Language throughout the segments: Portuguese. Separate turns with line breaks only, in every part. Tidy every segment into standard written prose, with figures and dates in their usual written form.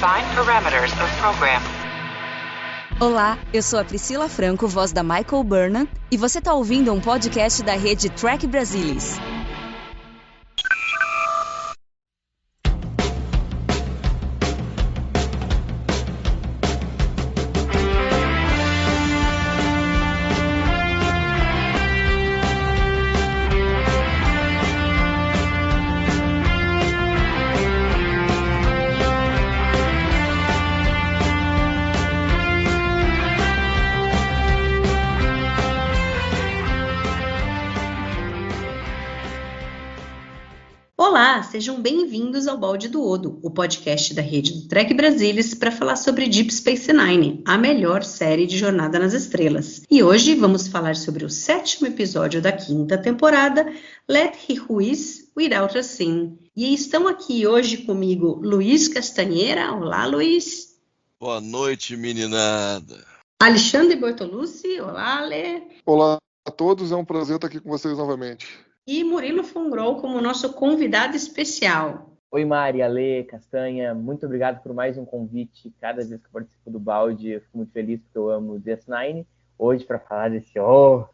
Define parameters of program.
Olá, eu sou a Priscila Franco, voz da Michael Burnham, e você está ouvindo um podcast da rede Trek Brasilis.
Olá, sejam bem-vindos ao Balde do Odo, o podcast da rede do Trek Brasilis para falar sobre Deep Space Nine, a melhor série de Jornada nas Estrelas. E hoje vamos falar sobre o 7º episódio da 5ª temporada, Let He Who Is Without a Sin. E estão aqui hoje comigo Luiz Castanheira. Olá, Luiz.
Boa noite, meninada.
Alexandre Bortolucci. Olá, Ale.
Olá a todos, é um prazer estar aqui com vocês novamente.
E Murilo Fungrol como nosso convidado especial.
Oi, Mari, Ale, Castanha, muito obrigado por mais um convite. Cada vez que eu participo do Balde, eu fico muito feliz porque eu amo DS9. Hoje, para falar desse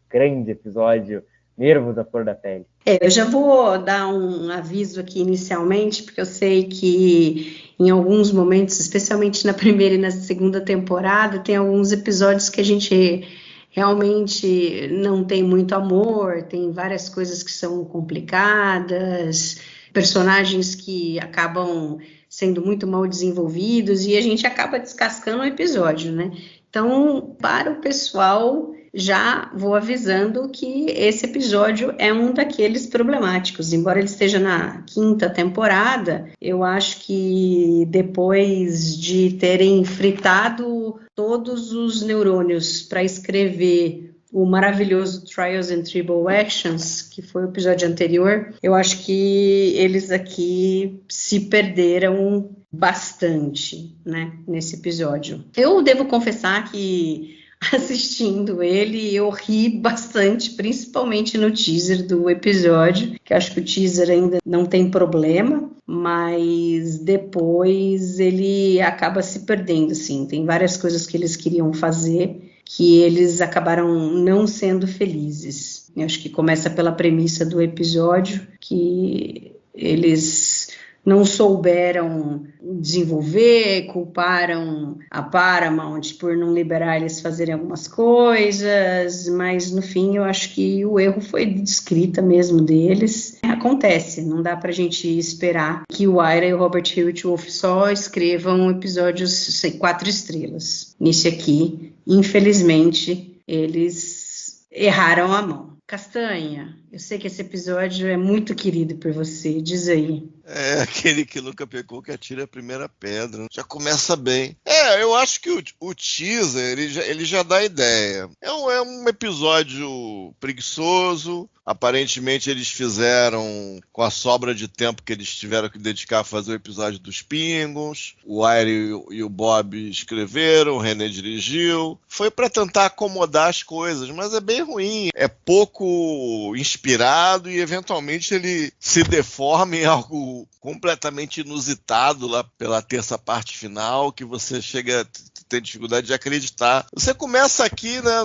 grande episódio, nervos à flor da pele.
Eu já vou dar um aviso aqui inicialmente, porque eu sei que em alguns momentos, especialmente na primeira e na segunda temporada, tem alguns episódios que a gente realmente não tem muito amor, tem várias coisas que são complicadas, personagens que acabam sendo muito mal desenvolvidos e a gente acaba descascando o episódio, né? Então, para o pessoal, já vou avisando que esse episódio é um daqueles problemáticos. Embora ele esteja na 5ª temporada, eu acho que depois de terem fritado todos os neurônios para escrever o maravilhoso Trials and Tribulations, que foi o episódio anterior, eu acho que eles aqui se perderam bastante, né, nesse episódio. Eu devo confessar que assistindo ele, eu ri bastante, principalmente no teaser do episódio, que acho que o teaser ainda não tem problema, mas depois ele acaba se perdendo, assim, tem várias coisas que eles queriam fazer que eles acabaram não sendo felizes. Eu acho que começa pela premissa do episódio, que eles não souberam desenvolver, culparam a Paramount por não liberar eles fazerem algumas coisas, mas no fim eu acho que o erro foi de escrita mesmo deles. Acontece, não dá pra gente esperar que o Ira e o Robert Hewitt Wolf só escrevam episódios 4 estrelas. Nesse aqui, infelizmente, eles erraram a mão. Castanha, eu sei que esse episódio é muito querido por você, diz aí.
É aquele que nunca pecou que atira a primeira pedra. Já começa bem. Eu acho que o teaser, ele já dá ideia. É um episódio preguiçoso. Aparentemente eles fizeram com a sobra de tempo que eles tiveram que dedicar a fazer o episódio dos Pingos. O Aire e o Bob escreveram, o René dirigiu. Foi para tentar acomodar as coisas, mas é bem ruim. É pouco inspirado e eventualmente ele se deforma em algo completamente inusitado lá pela terça parte final, que você chega a ter dificuldade de acreditar. Você começa aqui, né,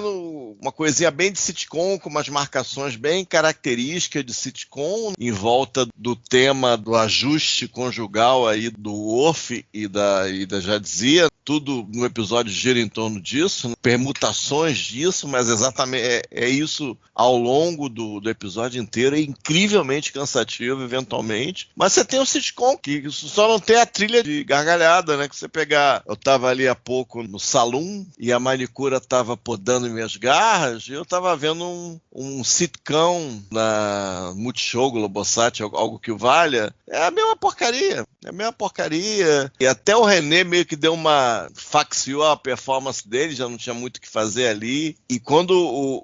uma coisinha bem de sitcom, com umas marcações bem características de sitcom, em volta do tema do ajuste conjugal aí do Worf e da Jadzia. Tudo no episódio gira em torno disso, né? Permutações disso, mas exatamente é isso ao longo do episódio inteiro. É incrivelmente cansativo, eventualmente. Mas você tem um sitcom que só não tem a trilha de gargalhada, né? Que você pegar... Eu tava ali há pouco no salão e a manicura tava podando minhas garras e eu tava vendo um sitcom na Multishow, Globosat, algo que o valha. É a mesma porcaria. É a mesma porcaria. E até o René meio que deu uma... faxiou a performance dele, já não tinha muito o que fazer ali. E quando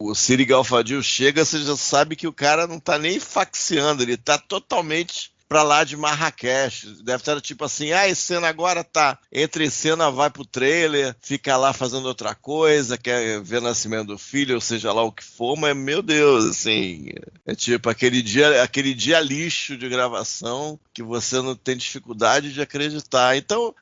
o Ciri Galfadil chega, você já sabe que o cara não tá nem faxiando, ele tá totalmente pra lá de Marrakech. Deve estar tipo assim, a cena agora tá, entre cena vai pro trailer, fica lá fazendo outra coisa, quer ver o nascimento do filho, ou seja lá o que for, mas meu Deus, assim, é tipo aquele dia lixo de gravação que você não tem dificuldade de acreditar. Então,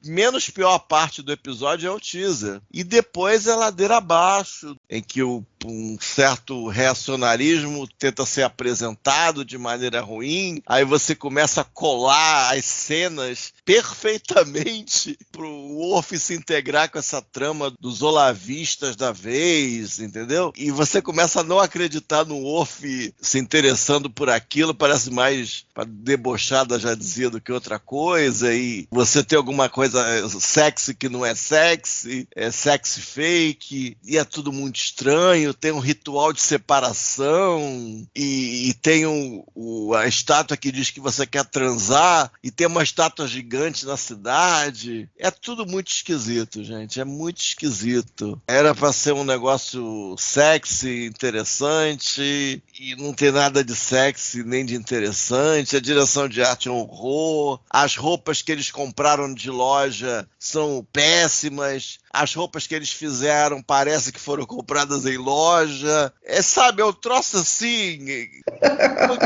menos pior parte do episódio é o teaser. E depois é ladeira abaixo, em que um certo reacionarismo tenta ser apresentado de maneira ruim. Aí você começa a colar as cenas perfeitamente pro Worf se integrar com essa trama dos olavistas da vez, entendeu? E você começa a não acreditar no Worf se interessando por aquilo, parece mais debochada, já dizia, do que outra coisa, e você tem alguma coisa sexy que não é sexy fake, e é tudo muito estranho, tem um ritual de separação, e tem a estátua que diz que você quer transar, e tem uma estátua gigante na cidade. É tudo muito esquisito, gente, é muito esquisito. Era pra ser um negócio sexy, interessante, e não tem nada de sexy nem de interessante. A direção de arte é um horror, as roupas que eles compraram de loja são péssimas, as roupas que eles fizeram parece que foram compradas em loja. É um troço assim.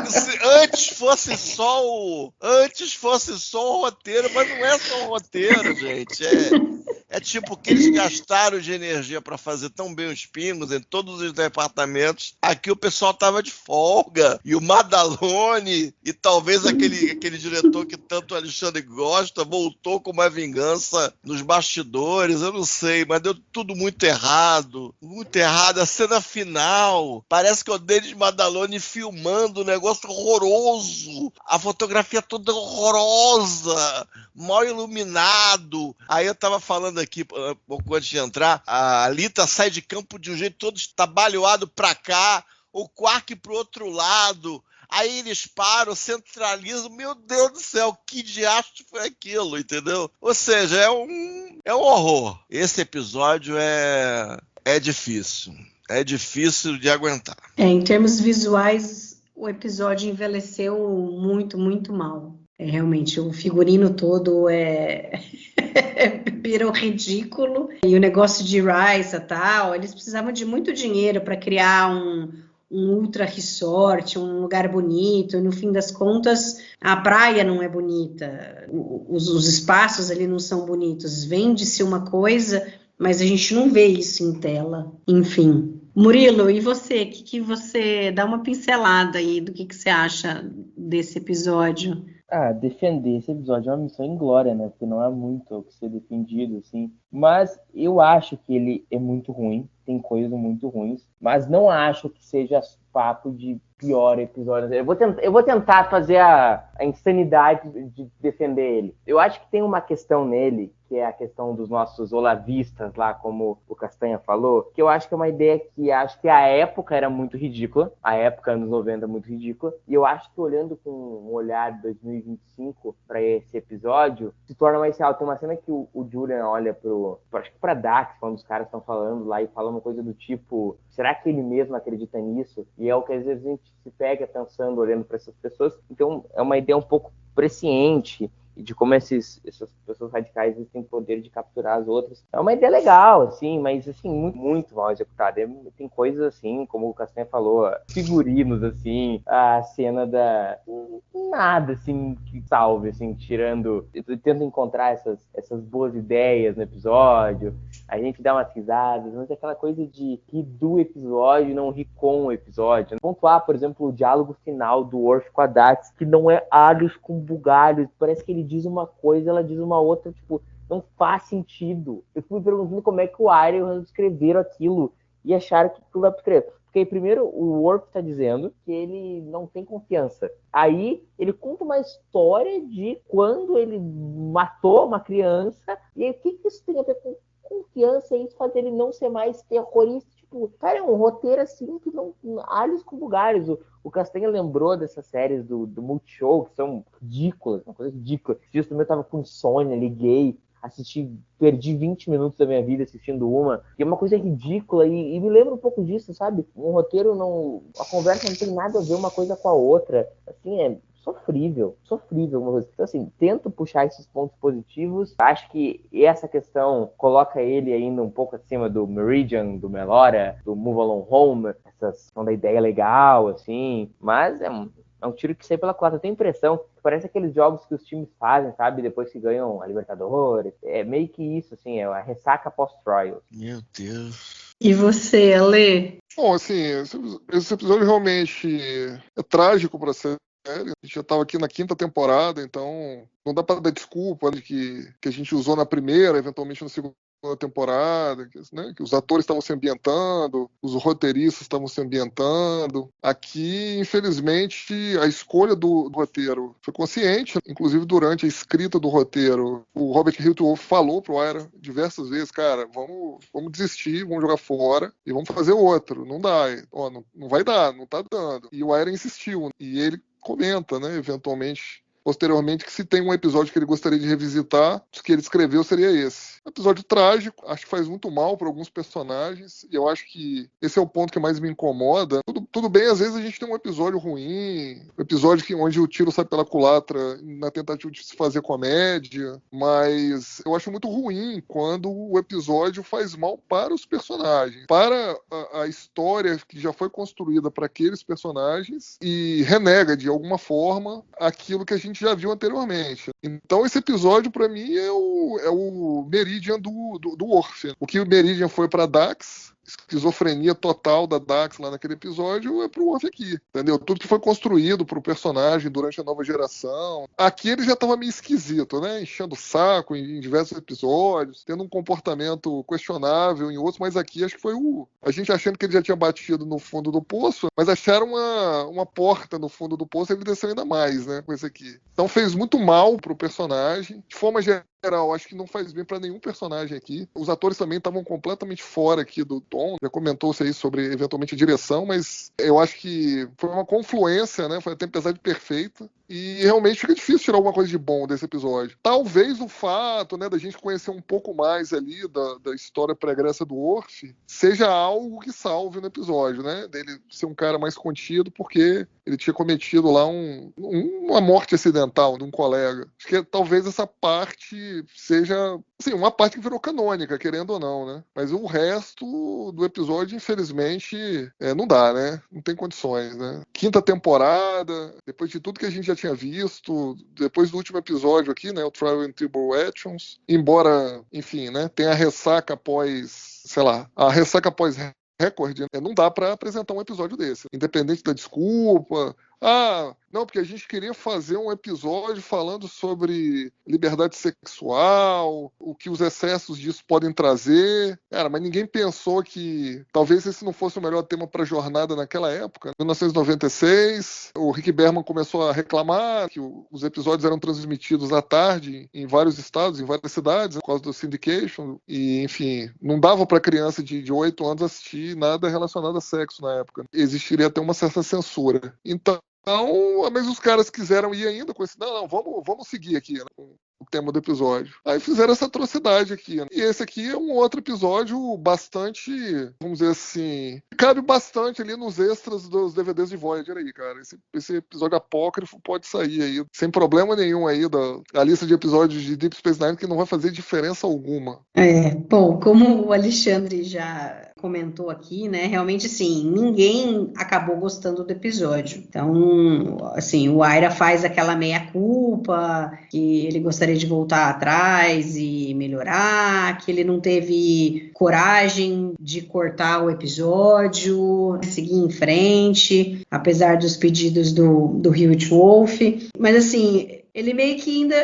Se antes fosse só o roteiro, mas não é só o roteiro, gente. É tipo que eles gastaram de energia para fazer tão bem os pingos em todos os departamentos. Aqui o pessoal tava de folga. E o Madalone, e talvez aquele diretor que tanto o Alexandre gosta, voltou com uma vingança nos bastidores. Eu não sei, mas deu tudo muito errado. Muito errado. A cena final, parece que é o Denis Madalone filmando um negócio horroroso. A fotografia toda horrorosa, mal iluminado. Aí eu tava falando aqui, um pouco antes de entrar, a Alita sai de campo de um jeito todo estabalhoado pra cá, o Quark pro outro lado. Aí eles param, centralizam. Meu Deus do céu, que diacho foi aquilo, entendeu? Ou seja, é um horror. Esse episódio é difícil. É difícil de aguentar.
Em termos visuais, o episódio envelheceu muito, muito mal. Realmente, o figurino todo virou ridículo. E o negócio de Rice e tal, eles precisavam de muito dinheiro para criar um ultra resort, um lugar bonito. E no fim das contas, a praia não é bonita, os espaços ali não são bonitos. Vende-se uma coisa, mas a gente não vê isso em tela. Enfim. Murilo, e você? Que você dá uma pincelada aí do que você acha desse episódio?
Defender esse episódio é uma missão inglória, né? Porque não há muito o que ser defendido, assim. Mas eu acho que ele é muito ruim, tem coisas muito ruins, mas não acho que seja papo de pior episódio. Eu vou tentar fazer a insanidade de defender ele. Eu acho que tem uma questão nele, que é a questão dos nossos olavistas lá, como o Castanha falou, que eu acho que é uma ideia que acho que a época era muito ridícula, a época anos 90 muito ridícula, e eu acho que olhando com um olhar de 2025 para esse episódio, se torna mais real. Tem uma cena que o Julian olha acho que pra Dax, quando os caras estão falando lá e falam uma coisa do tipo, será que ele mesmo acredita nisso? E é o que às vezes a gente se pega pensando, olhando para essas pessoas. Então é uma ideia um pouco presciente de como essas pessoas radicais têm poder de capturar as outras. É uma ideia legal, assim, mas assim, muito, muito mal executada. Tem coisas assim, como o Castanha falou, figurinos, assim, a cena da... nada, assim, que salve, assim, tirando... Eu tento encontrar essas boas ideias no episódio, a gente dá umas risadas, mas é aquela coisa de rir do episódio, não rir com o episódio. Pontuar, por exemplo, o diálogo final do Worf com a Dax, que não é alhos com bugalhos, parece que ele diz uma coisa, ela diz uma outra, tipo, não faz sentido. Eu fui perguntando como é que o Arya e o Hans escreveram aquilo e acharam que aquilo dá pra escrever. Porque primeiro o Worf tá dizendo que ele não tem confiança. Aí ele conta uma história de quando ele matou uma criança, e aí o que isso tem a ver com confiança e isso faz ele não ser mais terrorista? Tipo, cara, é um roteiro assim que não... alhos com bugalhos. O Castanha lembrou dessas séries do Multishow, que são ridículas, uma coisa ridícula. Esse dia também eu tava com insônia, liguei, perdi 20 minutos da minha vida assistindo uma, que é uma coisa ridícula, e me lembra um pouco disso, sabe? Um roteiro a conversa não tem nada a ver uma coisa com a outra. Assim, é sofrível alguma coisa. Então, assim, tento puxar esses pontos positivos. Acho que essa questão coloca ele ainda um pouco acima do Meridian, do Melora, do Move Along Home, essa questão da ideia legal, assim, mas é É um tiro que sai pela culatra. Eu tenho a impressão que parece aqueles jogos que os times fazem, sabe? Depois que ganham a Libertadores. É meio que isso, assim, é a ressaca pós-trials.
Meu Deus.
E você, Ale?
Bom, assim, esse episódio realmente é trágico para ser. A gente já estava aqui na 5ª temporada, então não dá para dar desculpa de que a gente usou na primeira, eventualmente na segunda temporada, né, que os atores estavam se ambientando, os roteiristas estavam se ambientando. Aqui, infelizmente, a escolha do roteiro foi consciente, inclusive durante a escrita do roteiro. O Robert Hilton falou pro Ira diversas vezes, cara, vamos desistir, vamos jogar fora e vamos fazer outro. Não dá, não vai dar, não tá dando. E o Ira insistiu, e ele comenta, né, eventualmente, posteriormente, que se tem um episódio que ele gostaria de revisitar, o que ele escreveu seria esse. Um episódio trágico, acho que faz muito mal para alguns personagens, e eu acho que esse é o ponto que mais me incomoda. Tudo bem, às vezes a gente tem um episódio ruim, um episódio onde o tiro sai pela culatra na tentativa de se fazer comédia, mas eu acho muito ruim quando o episódio faz mal para os personagens, para a história que já foi construída para aqueles personagens e renega, de alguma forma, aquilo que a gente já viu anteriormente. Então esse episódio, para mim, é o Meridian do Worf. O que o Meridian foi para Dax, esquizofrenia total da Dax lá naquele episódio, é pro Worf aqui, entendeu? Tudo que foi construído pro personagem durante a nova geração. Aqui ele já tava meio esquisito, né? Enchendo o saco em diversos episódios, tendo um comportamento questionável em outros, mas aqui acho que foi a gente achando que ele já tinha batido no fundo do poço, mas acharam uma porta no fundo do poço e ele desceu ainda mais, né? Com esse aqui. Então fez muito mal pro personagem. De forma geral, acho que não faz bem para nenhum personagem aqui. Os atores também estavam completamente fora aqui do tom. Já comentou-se aí sobre, eventualmente, a direção, mas eu acho que foi uma confluência, né? Foi a tempestade perfeita. E realmente fica difícil tirar alguma coisa de bom desse episódio. Talvez o fato, né, da gente conhecer um pouco mais ali da história pregressa do Worf seja algo que salve no episódio, né? Dele ser um cara mais contido porque ele tinha cometido lá uma morte acidental de um colega. Acho que talvez essa parte seja, assim, uma parte que virou canônica, querendo ou não, né? Mas o resto do episódio, infelizmente, não dá, né? Não tem condições, né? 5ª temporada, depois de tudo que a gente já tinha visto, depois do último episódio aqui, né? O Trial and Tribulations, embora, enfim, né? Tem a ressaca após, sei lá, a ressaca após recorde, né? Não dá para apresentar um episódio desse, independente da desculpa. Não, porque a gente queria fazer um episódio falando sobre liberdade sexual, o que os excessos disso podem trazer. Cara, mas ninguém pensou que talvez esse não fosse o melhor tema para a jornada naquela época. Em 1996, o Rick Berman começou a reclamar que os episódios eram transmitidos à tarde em vários estados, em várias cidades, por causa do syndication. E, enfim, não dava para criança de 8 anos assistir nada relacionado a sexo na época. Existiria até uma certa censura. Então, mas os caras quiseram ir ainda com esse... Não, vamos seguir aqui, né, com o tema do episódio. Aí fizeram essa atrocidade aqui, né? E esse aqui é um outro episódio bastante, vamos dizer assim, cabe bastante ali nos extras dos DVDs de Voyager aí, cara. Esse episódio apócrifo pode sair aí, sem problema nenhum aí da lista de episódios de Deep Space Nine, que não vai fazer diferença alguma.
Bom, como o Alexandre já comentou aqui, né, realmente, assim, ninguém acabou gostando do episódio. Então, assim, o Ira faz aquela meia-culpa, que ele gostaria de voltar atrás e melhorar, que ele não teve coragem de cortar o episódio, seguir em frente, apesar dos pedidos do Hewitt Wolf. Mas, assim, ele meio que ainda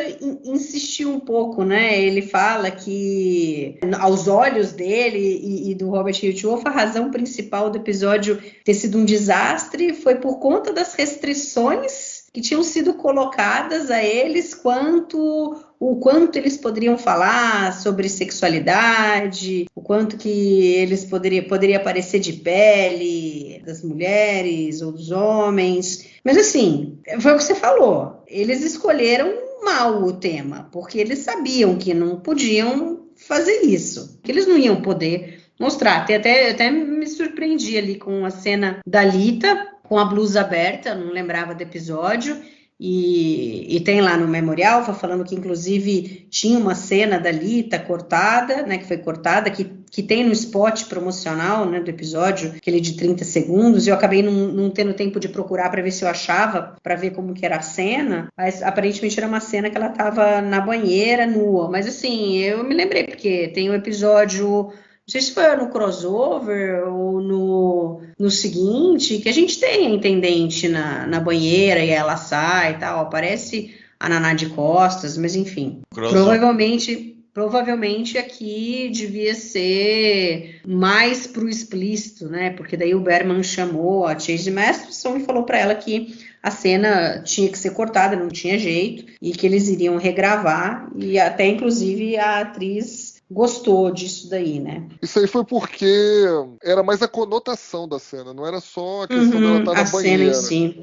insistiu um pouco, né? Ele fala que, aos olhos dele e do Robert Hewitt Wolf, a razão principal do episódio ter sido um desastre foi por conta das restrições que tinham sido colocadas a eles o quanto eles poderiam falar sobre sexualidade, o quanto que eles poderia aparecer de pele das mulheres ou dos homens. Mas assim, foi o que você falou, eles escolheram mal o tema, porque eles sabiam que não podiam fazer isso, que eles não iam poder mostrar. Até me surpreendi ali com a cena da Lita, com a blusa aberta, não lembrava do episódio, E tem lá no memorial, falando que inclusive tinha uma cena da Lita cortada, né, que foi cortada, que tem no spot promocional, né, do episódio, aquele de 30 segundos, e eu acabei não tendo tempo de procurar para ver se eu achava, para ver como que era a cena, mas aparentemente era uma cena que ela estava na banheira, nua, mas assim, eu me lembrei, porque tem um episódio... Não sei se foi no crossover ou no seguinte, que a gente tem a intendente na banheira e ela sai e tal, aparece a Naná de costas, mas enfim. Provavelmente aqui devia ser mais pro explícito, né? Porque daí o Berman chamou a Chase Masterson e falou para ela que a cena tinha que ser cortada, não tinha jeito, e que eles iriam regravar, e até inclusive a atriz gostou disso daí, né?
Isso aí foi porque era mais a conotação da cena, não era só a questão dela estar na banheira.
A cena em si.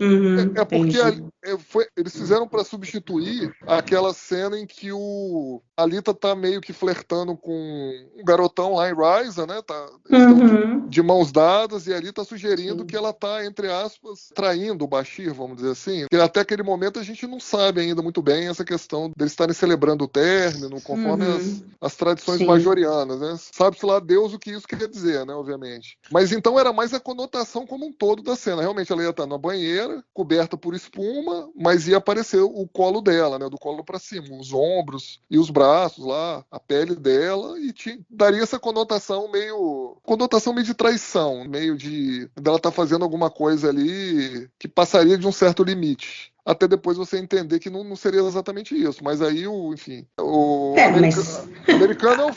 É porque eles fizeram para substituir aquela cena em que a Lita tá meio que flertando com um garotão lá em Ryza, né? Eles estão de mãos dadas, e ali tá sugerindo que ela tá, entre aspas, traindo o Bashir, vamos dizer assim. E até aquele momento a gente não sabe ainda muito bem essa questão deles estarem celebrando o término, conforme as tradições majorianas, né? Sabe-se lá Deus o que isso quer dizer, né? Obviamente. Mas então era mais a conotação como um todo da cena. Realmente ela ia estar na banheira, coberta por espuma, mas ia aparecer o colo dela, né? Do colo para cima, os ombros e os braços lá, a pele dela, e daria essa conotação meio de traição, meio de dela estar fazendo alguma coisa ali que passaria de um certo limite. Até depois você entender que não seria exatamente isso. Mas aí, americano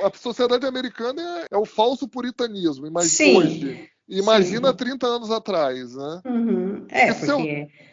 a sociedade americana é o falso puritanismo. Imagina 30 anos atrás, né?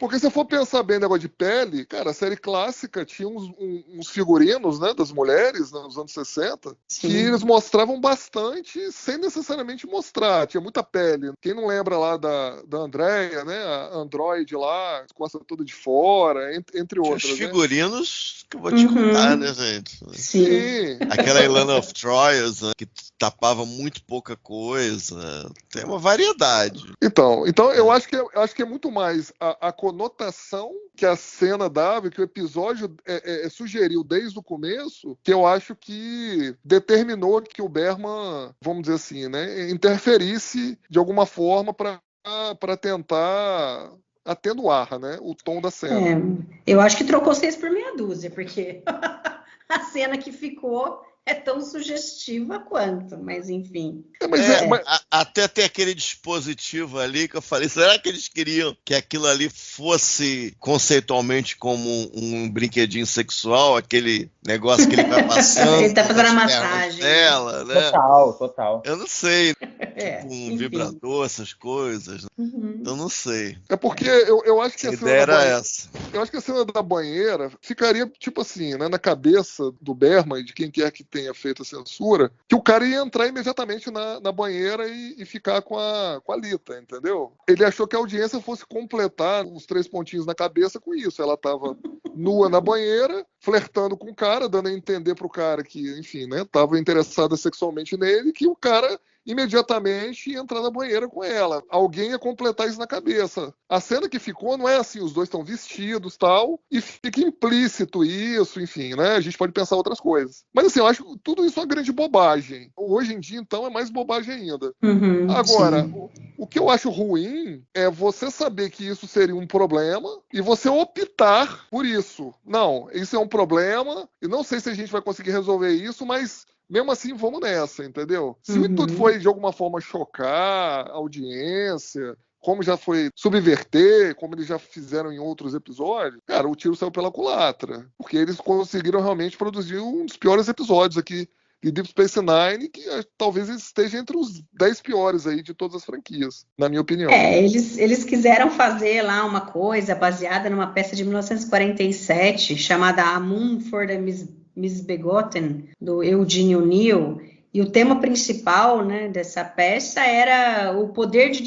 Porque se eu for pensar bem no negócio de pele, cara, a série clássica tinha uns figurinos, né, das mulheres, né, nos anos 60, que eles mostravam bastante sem necessariamente mostrar. Tinha muita pele. Quem não lembra lá da Andrea, né, a androide lá, costa toda de fora, entre outras.
Os figurinos que eu vou te contar, né, gente?
Sim.
Aquela Ilana of Troy, né, que tapava muito pouca coisa. Tem uma variedade.
Então eu acho que é muito mais a conotação que a cena dava, que o episódio sugeriu desde o começo, que eu acho que determinou que o Berman, vamos dizer assim, né, interferisse de alguma forma para tentar atenuar, né, o tom da cena.
Eu acho que trocou 6 por meia dúzia, porque a cena que ficou é tão sugestiva quanto, mas enfim.
Até ter aquele dispositivo ali que eu falei, será que eles queriam que aquilo ali fosse conceitualmente como um brinquedinho sexual, aquele negócio que ele vai passando?
Ele tá fazendo a massagem
dela, né?
Total.
Eu não sei, tipo um vibrador, essas coisas. Eu não sei.
É porque eu acho que
a ideia era essa.
Eu acho que a cena da banheira ficaria, tipo assim, né, na cabeça do Berman e de quem quer que tenha feito a censura, que o cara ia entrar imediatamente na banheira e ficar com a Lita, entendeu? Ele achou que a audiência fosse completar os 3 pontinhos na cabeça com isso. Ela tava nua na banheira, flertando com o cara, dando a entender pro cara que, enfim, né, tava interessada sexualmente nele, que o cara imediatamente ia entrar na banheira com ela. Alguém ia completar isso na cabeça. A cena que ficou não é assim, os dois estão vestidos, tal, e fica implícito isso, enfim, né? A gente pode pensar outras coisas. Mas assim, eu acho tudo isso uma grande bobagem. Hoje em dia, então, é mais bobagem ainda. Agora, o que eu acho ruim é você saber que isso seria um problema e você optar por isso. Não, isso é um problema, e não sei se a gente vai conseguir resolver isso, mas mesmo assim, vamos nessa, entendeu? Se o intuito foi, de alguma forma, chocar a audiência, como já foi subverter, como eles já fizeram em outros episódios, cara, o tiro saiu pela culatra. Porque eles conseguiram realmente produzir um dos piores episódios aqui de Deep Space Nine, que talvez esteja entre os 10 piores aí de todas as franquias, na minha opinião.
Eles quiseram fazer lá uma coisa baseada numa peça de 1947, chamada A Moon for the Misbegotten, do Eugene O'Neill, e o tema principal, né, dessa peça era o poder de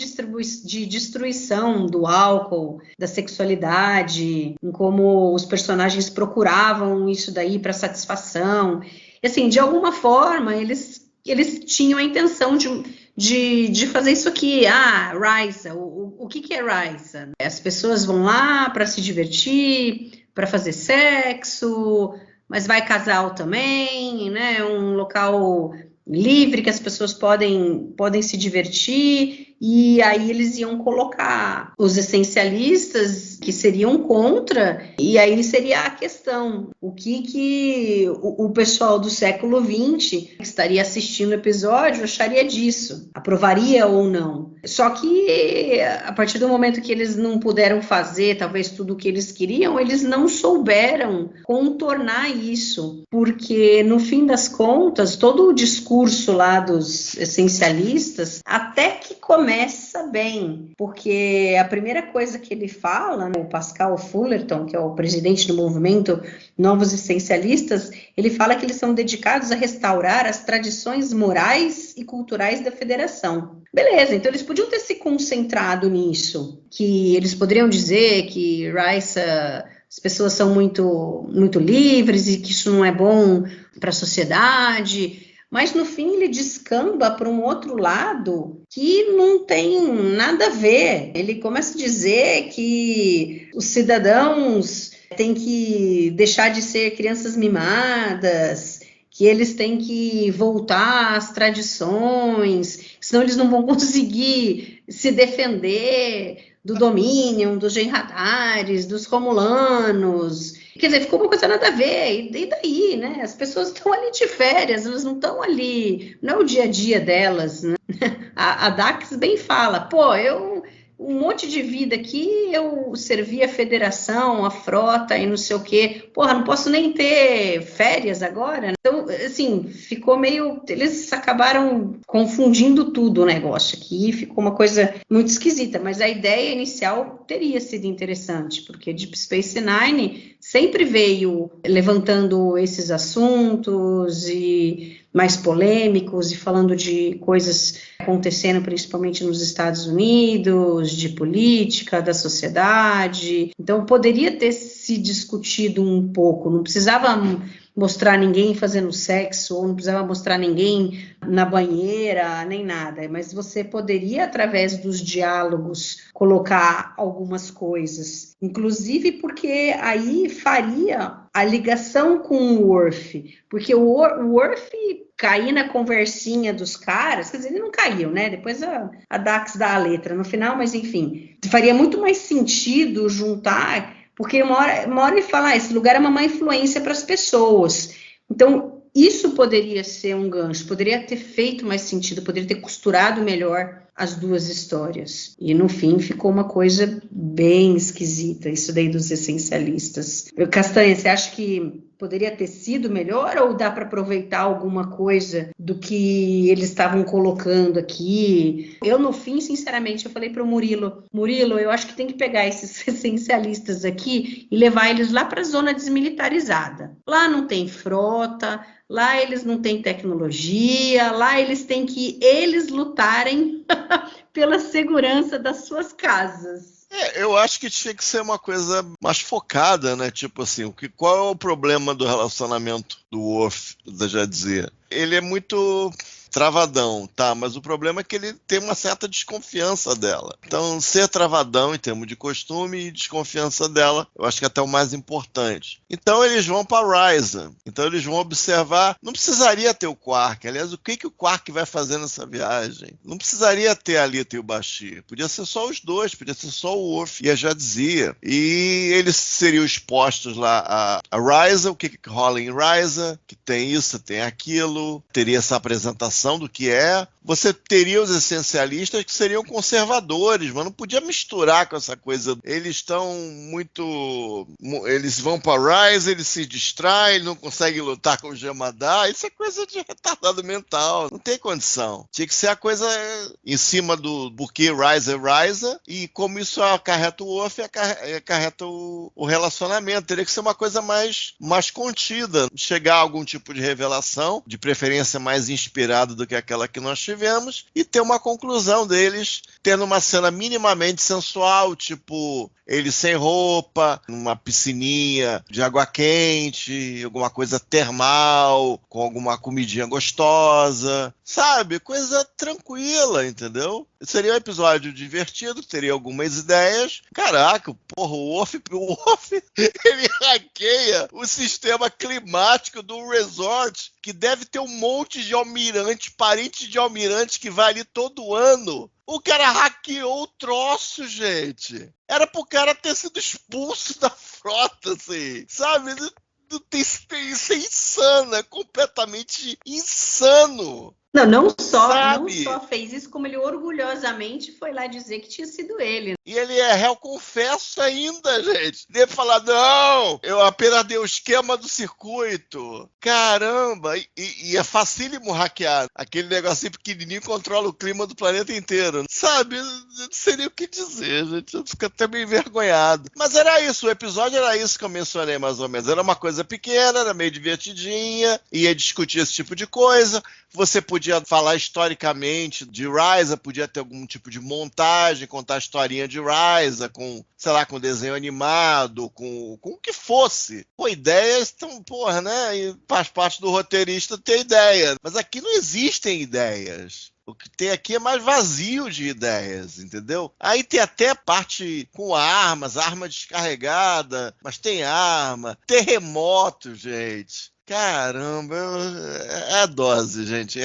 destruição do álcool, da sexualidade, em como os personagens procuravam isso daí para satisfação. E assim, de alguma forma, eles eles tinham a intenção de fazer isso aqui. Raisa, o que é Raisa? As pessoas vão lá para se divertir, para fazer sexo, mas vai casal também, né? Um local livre que as pessoas podem se divertir, e aí eles iam colocar os essencialistas que seriam contra, e aí seria a questão, o que o pessoal do século XX que estaria assistindo o episódio acharia disso, aprovaria ou não. Só que a partir do momento que eles não puderam fazer talvez tudo o que eles queriam, eles não souberam contornar isso, porque no fim das contas, todo o discurso lá dos essencialistas até que começa bem, porque a primeira coisa que ele fala, o Pascal Fullerton, que é o presidente do movimento Novos Essencialistas, ele fala que eles são dedicados a restaurar as tradições morais e culturais da federação. Beleza, então eles podiam ter se concentrado nisso, que eles poderiam dizer que Raisa, as pessoas são muito, muito livres e que isso não é bom para a sociedade, mas no fim ele descamba para um outro lado que não tem nada a ver. Ele começa a dizer que os cidadãos têm que deixar de ser crianças mimadas, que eles têm que voltar às tradições, senão eles não vão conseguir se defender do Dominion, dos Genradares, dos Romulanos. Quer dizer, ficou uma coisa nada a ver, e daí, né? As pessoas estão ali de férias, elas não estão ali, não é o dia a dia delas, né? A Dax bem fala, um monte de vida aqui, eu servi a federação, a frota e não sei o quê. Não posso nem ter férias agora. Então, assim, ficou meio... Eles acabaram confundindo tudo o negócio aqui, ficou uma coisa muito esquisita, mas a ideia inicial teria sido interessante, porque Deep Space Nine sempre veio levantando esses assuntos e mais polêmicos e falando de coisas acontecendo principalmente nos Estados Unidos, de política, da sociedade. Então, poderia ter se discutido um pouco, não precisava mostrar ninguém fazendo sexo, ou não precisava mostrar ninguém na banheira, nem nada, mas você poderia, através dos diálogos, colocar algumas coisas, inclusive porque aí faria a ligação com o Worf, porque o Worf cair na conversinha dos caras, quer dizer, ele não caiu, né? Depois a Dax dá a letra no final, mas enfim, faria muito mais sentido juntar, porque uma hora ele fala, esse lugar é uma má influência para as pessoas. Então, isso poderia ser um gancho, poderia ter feito mais sentido, poderia ter costurado melhor as duas histórias. E, no fim, ficou uma coisa bem esquisita, isso daí dos essencialistas. Castanha, você acha que poderia ter sido melhor ou dá para aproveitar alguma coisa do que eles estavam colocando aqui? Eu, no fim, sinceramente, eu falei para o Murilo, eu acho que tem que pegar esses essencialistas aqui e levar eles lá para a zona desmilitarizada. Lá não tem frota, lá eles não têm tecnologia, lá eles têm que eles lutarem pela segurança das suas casas.
Eu acho que tinha que ser uma coisa mais focada, né? Tipo assim, qual é o problema do relacionamento do Worf, da Jadzia? Ele é muito travadão, tá? Mas o problema é que ele tem uma certa desconfiança dela. Então, ser travadão em termos de costume e desconfiança dela, eu acho que é até o mais importante. Então, eles vão para Risa. Então, eles vão observar. Não precisaria ter o Quark. Aliás, o que o Quark vai fazer nessa viagem? Não precisaria ter a Lita e o Bashir. Podia ser só os dois. Podia ser só o Worf e a Jadzia. E eles seriam expostos lá a Risa, o que rola em Risa, que tem isso, tem aquilo. Teria essa apresentação do que é. Você teria os essencialistas que seriam conservadores, mas não podia misturar com essa coisa. Eles estão muito... Eles vão para Rise, eles se distraem, eles não conseguem lutar com o Jemadar. Isso é coisa de retardado mental. Não tem condição. Tinha que ser a coisa em cima do porquê Rise é Rise e como isso acarreta o Worf e acarreta o relacionamento. Teria que ser uma coisa mais contida. Chegar a algum tipo de revelação, de preferência mais inspirada do que aquela que nós tivemos, tivemos, e ter uma conclusão deles tendo uma cena minimamente sensual, tipo ele sem roupa, numa piscininha de água quente, alguma coisa termal, com alguma comidinha gostosa, sabe? Coisa tranquila, entendeu? Seria um episódio divertido, teria algumas ideias. Caraca, porra, o Worf, ele hackeia o sistema climático do resort, que deve ter um monte de almirante, parente de almirante que vai ali todo ano. O cara hackeou o troço, gente. Era pro cara ter sido expulso da frota, assim, sabe? Isso é insano, é completamente insano.
Não só fez isso, como ele orgulhosamente foi lá dizer que tinha sido ele.
E ele é réu confesso ainda, gente. Deve falar, não, eu apenas dei o esquema do circuito. Caramba, e é facílimo hackear. Aquele negocinho pequenininho controla o clima do planeta inteiro. Sabe, eu não sei nem o que dizer, gente. Eu fico até meio envergonhado. Mas era isso, o episódio era isso que eu mencionei mais ou menos. Era uma coisa pequena, era meio divertidinha, ia discutir esse tipo de coisa. Você podia falar historicamente de Risa, podia ter algum tipo de montagem, contar a historinha de Risa, com, sei lá, com desenho animado, com o que fosse. Pô, ideias estão, porra, né? E faz parte do roteirista ter ideia. Mas aqui não existem ideias. O que tem aqui é mais vazio de ideias, entendeu? Aí tem até parte com armas, arma descarregada, mas tem arma, terremoto, gente. Caramba, é dose, gente.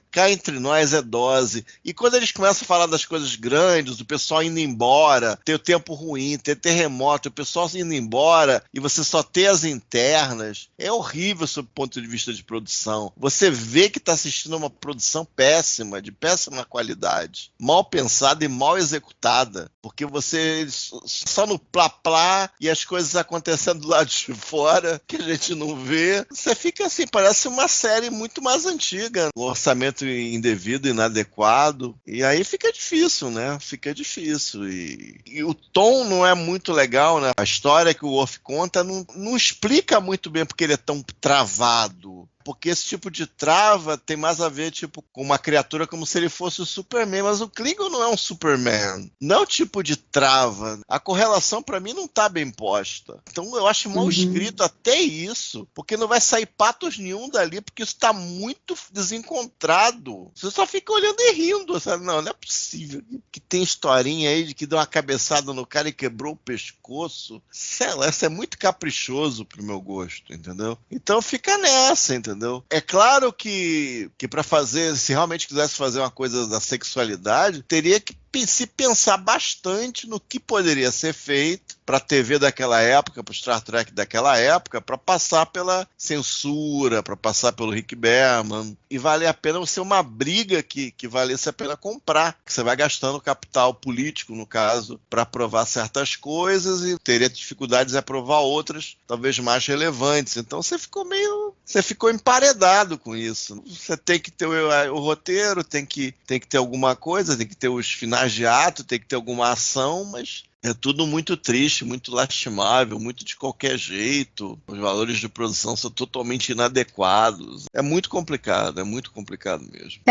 Cá entre nós é dose. E quando eles começam a falar das coisas grandes, o pessoal indo embora, ter o tempo ruim, ter terremoto, o pessoal indo embora e você só ter as internas, é horrível sob o ponto de vista de produção. Você vê que está assistindo a uma produção péssima, de péssima qualidade, mal pensada e mal executada, porque você só no plá-plá e as coisas acontecendo do lado de fora que a gente não vê. Você fica assim, parece uma série muito mais antiga, um orçamento indevido, inadequado, e aí fica difícil, né? Fica difícil. E o tom não é muito legal, né? A história que o Worf conta não explica muito bem porque ele é tão travado. Porque esse tipo de trava tem mais a ver tipo, com uma criatura como se ele fosse o Superman, mas o Klingon não é um Superman. Não é o tipo de trava. A correlação para mim não tá bem posta. Então eu acho mal escrito até isso, porque não vai sair patos nenhum dali, porque isso tá muito desencontrado. Você só fica olhando e rindo, sabe? Não é possível que tem historinha aí de que deu uma cabeçada no cara e quebrou o pescoço. Sei lá, isso é muito caprichoso pro meu gosto, entendeu? Então fica nessa, entendeu? É claro que para fazer, se realmente quisesse fazer uma coisa da sexualidade, teria que se pensar bastante no que poderia ser feito para a TV daquela época, para o Star Trek daquela época, para passar pela censura, para passar pelo Rick Berman, e vale a pena ser uma briga que valesse a pena comprar, que você vai gastando capital político, no caso, para aprovar certas coisas e teria dificuldades em aprovar outras, talvez mais relevantes. Então você ficou emparedado com isso. Você tem que ter o roteiro, tem que ter alguma coisa, tem que ter os finais de ato, tem que ter alguma ação, mas é tudo muito triste, muito lastimável, muito de qualquer jeito. Os valores de produção são totalmente inadequados. É muito complicado mesmo.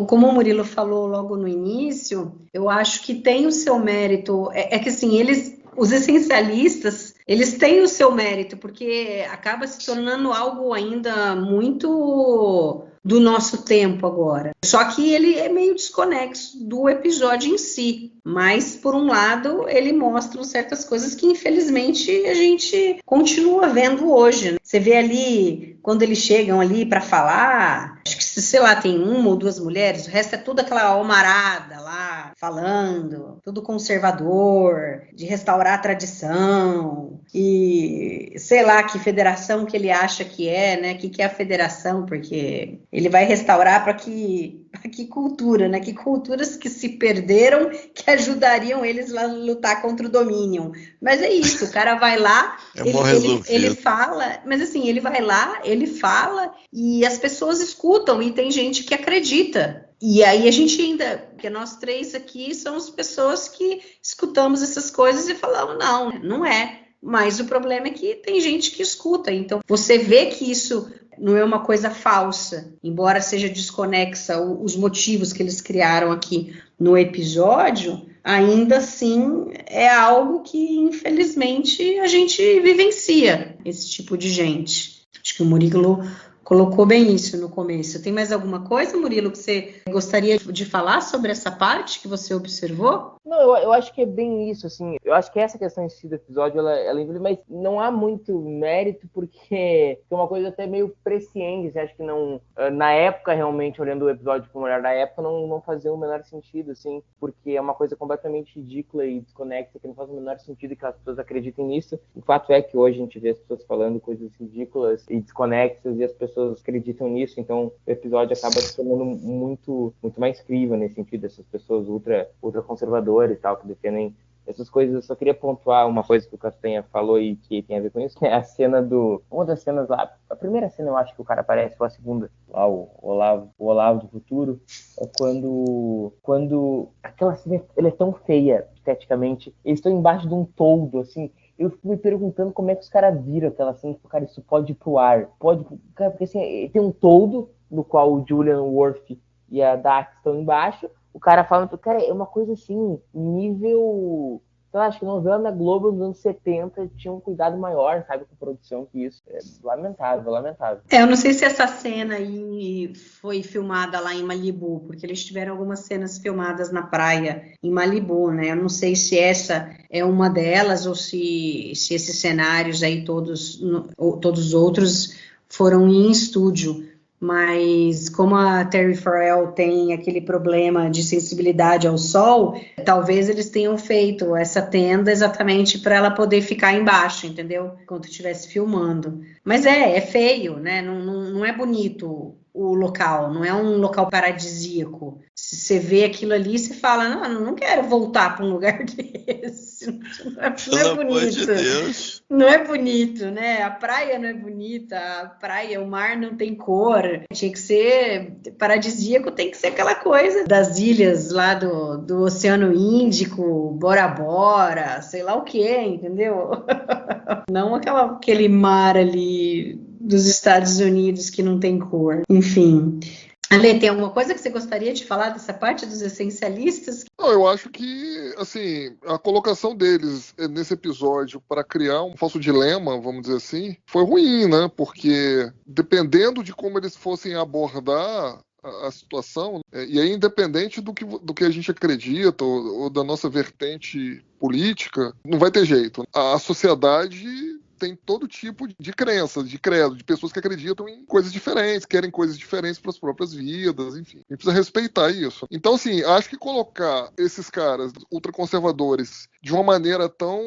Como o Murilo falou logo no início, eu acho que tem o seu mérito. É que assim, os essencialistas, eles têm o seu mérito, porque acaba se tornando algo ainda muito do nosso tempo agora. Só que ele é meio desconexo do episódio em si, mas, por um lado, ele mostra certas coisas que, infelizmente, a gente continua vendo hoje, né? Você vê ali, quando eles chegam ali para falar, acho que, sei lá, tem uma ou duas mulheres, o resto é tudo aquela almarada lá, falando, tudo conservador, de restaurar a tradição, e sei lá que federação que ele acha que é, né? Que é a federação, porque ele vai restaurar para que cultura, né? Que culturas que se perderam, que ajudariam eles a lutar contra o Dominion. Mas é isso, o cara vai lá, ele fala, mas assim, ele vai lá, ele fala, e as pessoas escutam, e tem gente que acredita. E aí a gente ainda, porque nós três aqui somos pessoas que escutamos essas coisas e falamos, não é. Mas o problema é que tem gente que escuta, então você vê que isso não é uma coisa falsa, embora seja desconexa os motivos que eles criaram aqui no episódio, ainda assim é algo que, infelizmente, a gente vivencia, esse tipo de gente. Acho que o Murilo colocou bem isso no começo. Tem mais alguma coisa, Murilo, que você gostaria de falar sobre essa parte que você observou?
Não, eu acho que é bem isso, assim. Eu acho que essa questão em si do episódio, ela é mas não há muito mérito, porque é uma coisa até meio presciente, assim, acho que não... Na época, realmente, olhando o episódio com o olhar da época, não fazia o menor sentido, assim, porque é uma coisa completamente ridícula e desconexa, que não faz o menor sentido que as pessoas acreditem nisso. O fato é que hoje a gente vê as pessoas falando coisas ridículas e desconexas e as pessoas acreditam nisso, então o episódio acaba se tornando muito mais crível nesse sentido, essas pessoas ultra conservadoras e tal, que defendem essas coisas. Eu só queria pontuar uma coisa que o Castanha falou e que tem a ver com isso, que é a cena uma das cenas lá, a primeira cena eu acho que o cara aparece, ou a segunda, lá o Olavo do futuro, é quando aquela cena, ela é tão feia, esteticamente, eles estão embaixo de um toldo, assim, eu fico me perguntando como é que os caras viram aquela cena, cara, isso pode ir pro ar, cara, porque assim, tem um toldo no qual o Julian Worth e a Dax estão embaixo, o cara falando, cara, é uma coisa assim, nível... Eu acho que novela na Globo nos anos 70 tinha um cuidado maior, sabe, com produção que isso. É lamentável.
Eu não sei se essa cena aí foi filmada lá em Malibu, porque eles tiveram algumas cenas filmadas na praia em Malibu, né? Eu não sei se essa é uma delas ou se esses cenários aí todos os outros foram em estúdio. Mas como a Terry Farrell tem aquele problema de sensibilidade ao sol, talvez eles tenham feito essa tenda exatamente para ela poder ficar embaixo, entendeu? Enquanto estivesse filmando. Mas é feio, né? Não é bonito o local, não é um local paradisíaco. Se você vê aquilo ali, você fala, não quero voltar para um lugar desse. Não é bonito.
Pelo amor de Deus.
Não é bonito, né? A praia não é bonita, o mar não tem cor. Tinha que ser paradisíaco, tem que ser aquela coisa das ilhas lá do Oceano Índico, Bora Bora, sei lá o que, entendeu? Não aquele mar ali dos Estados Unidos que não tem cor. Enfim. Ale, tem alguma coisa que você gostaria de falar dessa parte dos essencialistas?
Não, eu acho que, assim, a colocação deles nesse episódio para criar um falso dilema, vamos dizer assim, foi ruim, né? Porque dependendo de como eles fossem abordar a situação, e aí independente do que a gente acredita ou da nossa vertente política, não vai ter jeito. A sociedade tem todo tipo de crenças, de credo, de pessoas que acreditam em coisas diferentes, querem coisas diferentes para as próprias vidas, enfim. A gente precisa respeitar isso. Então, assim, acho que colocar esses caras ultraconservadores de uma maneira tão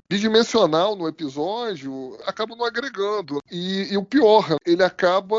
bidimensional no episódio acaba não agregando. E o pior, ele acaba,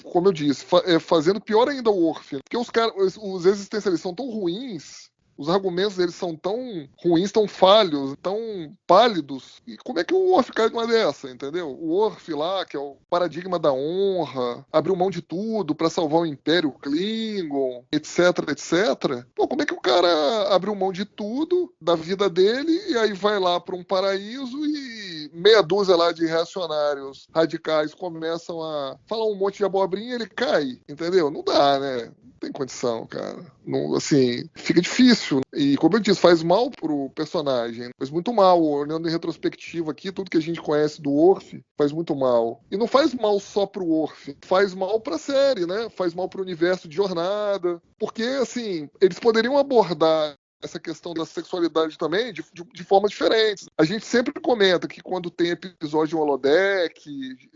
como eu disse, fazendo pior ainda o Worf. Porque os existencialistas são tão ruins, os argumentos deles são tão ruins, tão falhos, tão pálidos. E como é que o Worf cai numa dessa, entendeu? O Worf lá, que é o paradigma da honra, abriu mão de tudo para salvar o Império Klingon, etc, etc. Pô, como é que o cara abriu mão de tudo da vida dele e aí vai lá para um paraíso e meia dúzia lá de reacionários radicais começam a falar um monte de abobrinha e ele cai, entendeu? Não dá, né? Não tem condição, cara. Não, assim, fica difícil. E, como eu disse, faz mal pro personagem. Faz muito mal. Olhando em retrospectiva aqui, tudo que a gente conhece do Worf faz muito mal. E não faz mal só pro Worf. Faz mal pra série, né? Faz mal pro universo de Jornada. Porque, assim, eles poderiam abordar essa questão da sexualidade também de formas diferentes. A gente sempre comenta que quando tem episódio de um holodeck,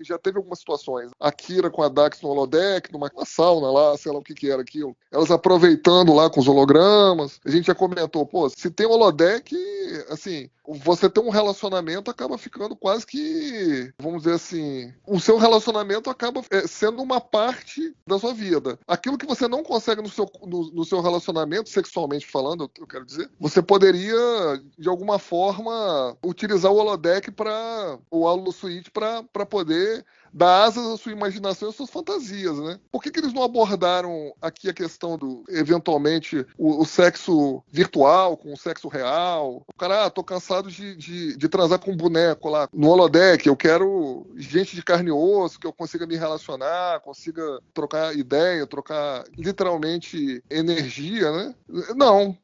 já teve algumas situações. A Kira com a Dax no holodeck, numa sauna lá, sei lá o que era aquilo. Elas aproveitando lá com os hologramas. A gente já comentou, pô, se tem holodeck, assim, você ter um relacionamento acaba ficando quase que, vamos dizer assim, o seu relacionamento acaba sendo uma parte da sua vida. Aquilo que você não consegue no seu relacionamento, sexualmente falando, eu quero dizer, você poderia, de alguma forma, utilizar o holodeck o holosuite para poder dar asas à sua imaginação e às suas fantasias, né? Por que eles não abordaram aqui a questão do, eventualmente, o sexo virtual com o sexo real? O cara, tô cansado de transar com um boneco lá no holodeck, eu quero gente de carne e osso, que eu consiga me relacionar, consiga trocar ideia, trocar literalmente energia, né? Não.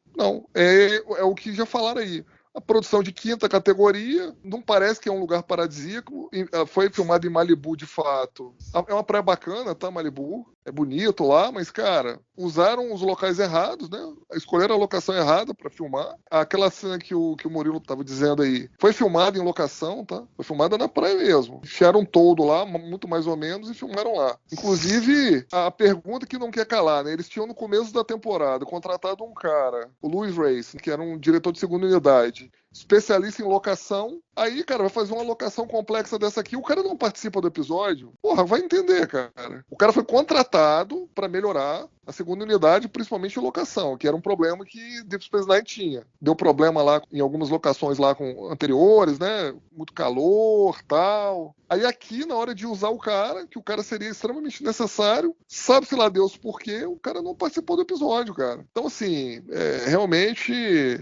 É o que já falaram aí. A produção de 5ª categoria, não parece que é um lugar paradisíaco, foi filmado em Malibu de fato. É uma praia bacana, tá, Malibu? É bonito lá, mas, cara, usaram os locais errados, né? Escolheram a locação errada pra filmar. Aquela cena que o Murilo tava dizendo aí, foi filmada em locação, tá? Foi filmada na praia mesmo. Enfiaram um toldo lá, muito mais ou menos, e filmaram lá. Inclusive, a pergunta que não quer calar, né? Eles tinham no começo da temporada contratado um cara, o Louis Race, que era um diretor de 2ª unidade, especialista em locação. Aí, cara, vai fazer uma locação complexa dessa aqui, o cara não participa do episódio. Porra, vai entender, cara. O cara foi contratado pra melhorar a 2ª unidade, principalmente em locação, que era um problema que Deep Space Nine tinha. Deu problema lá em algumas locações lá com anteriores, né? Muito calor, tal. Aí aqui, na hora de usar o cara, que o cara seria extremamente necessário, sabe-se lá Deus por quê, o cara não participou do episódio, cara. Então, assim, realmente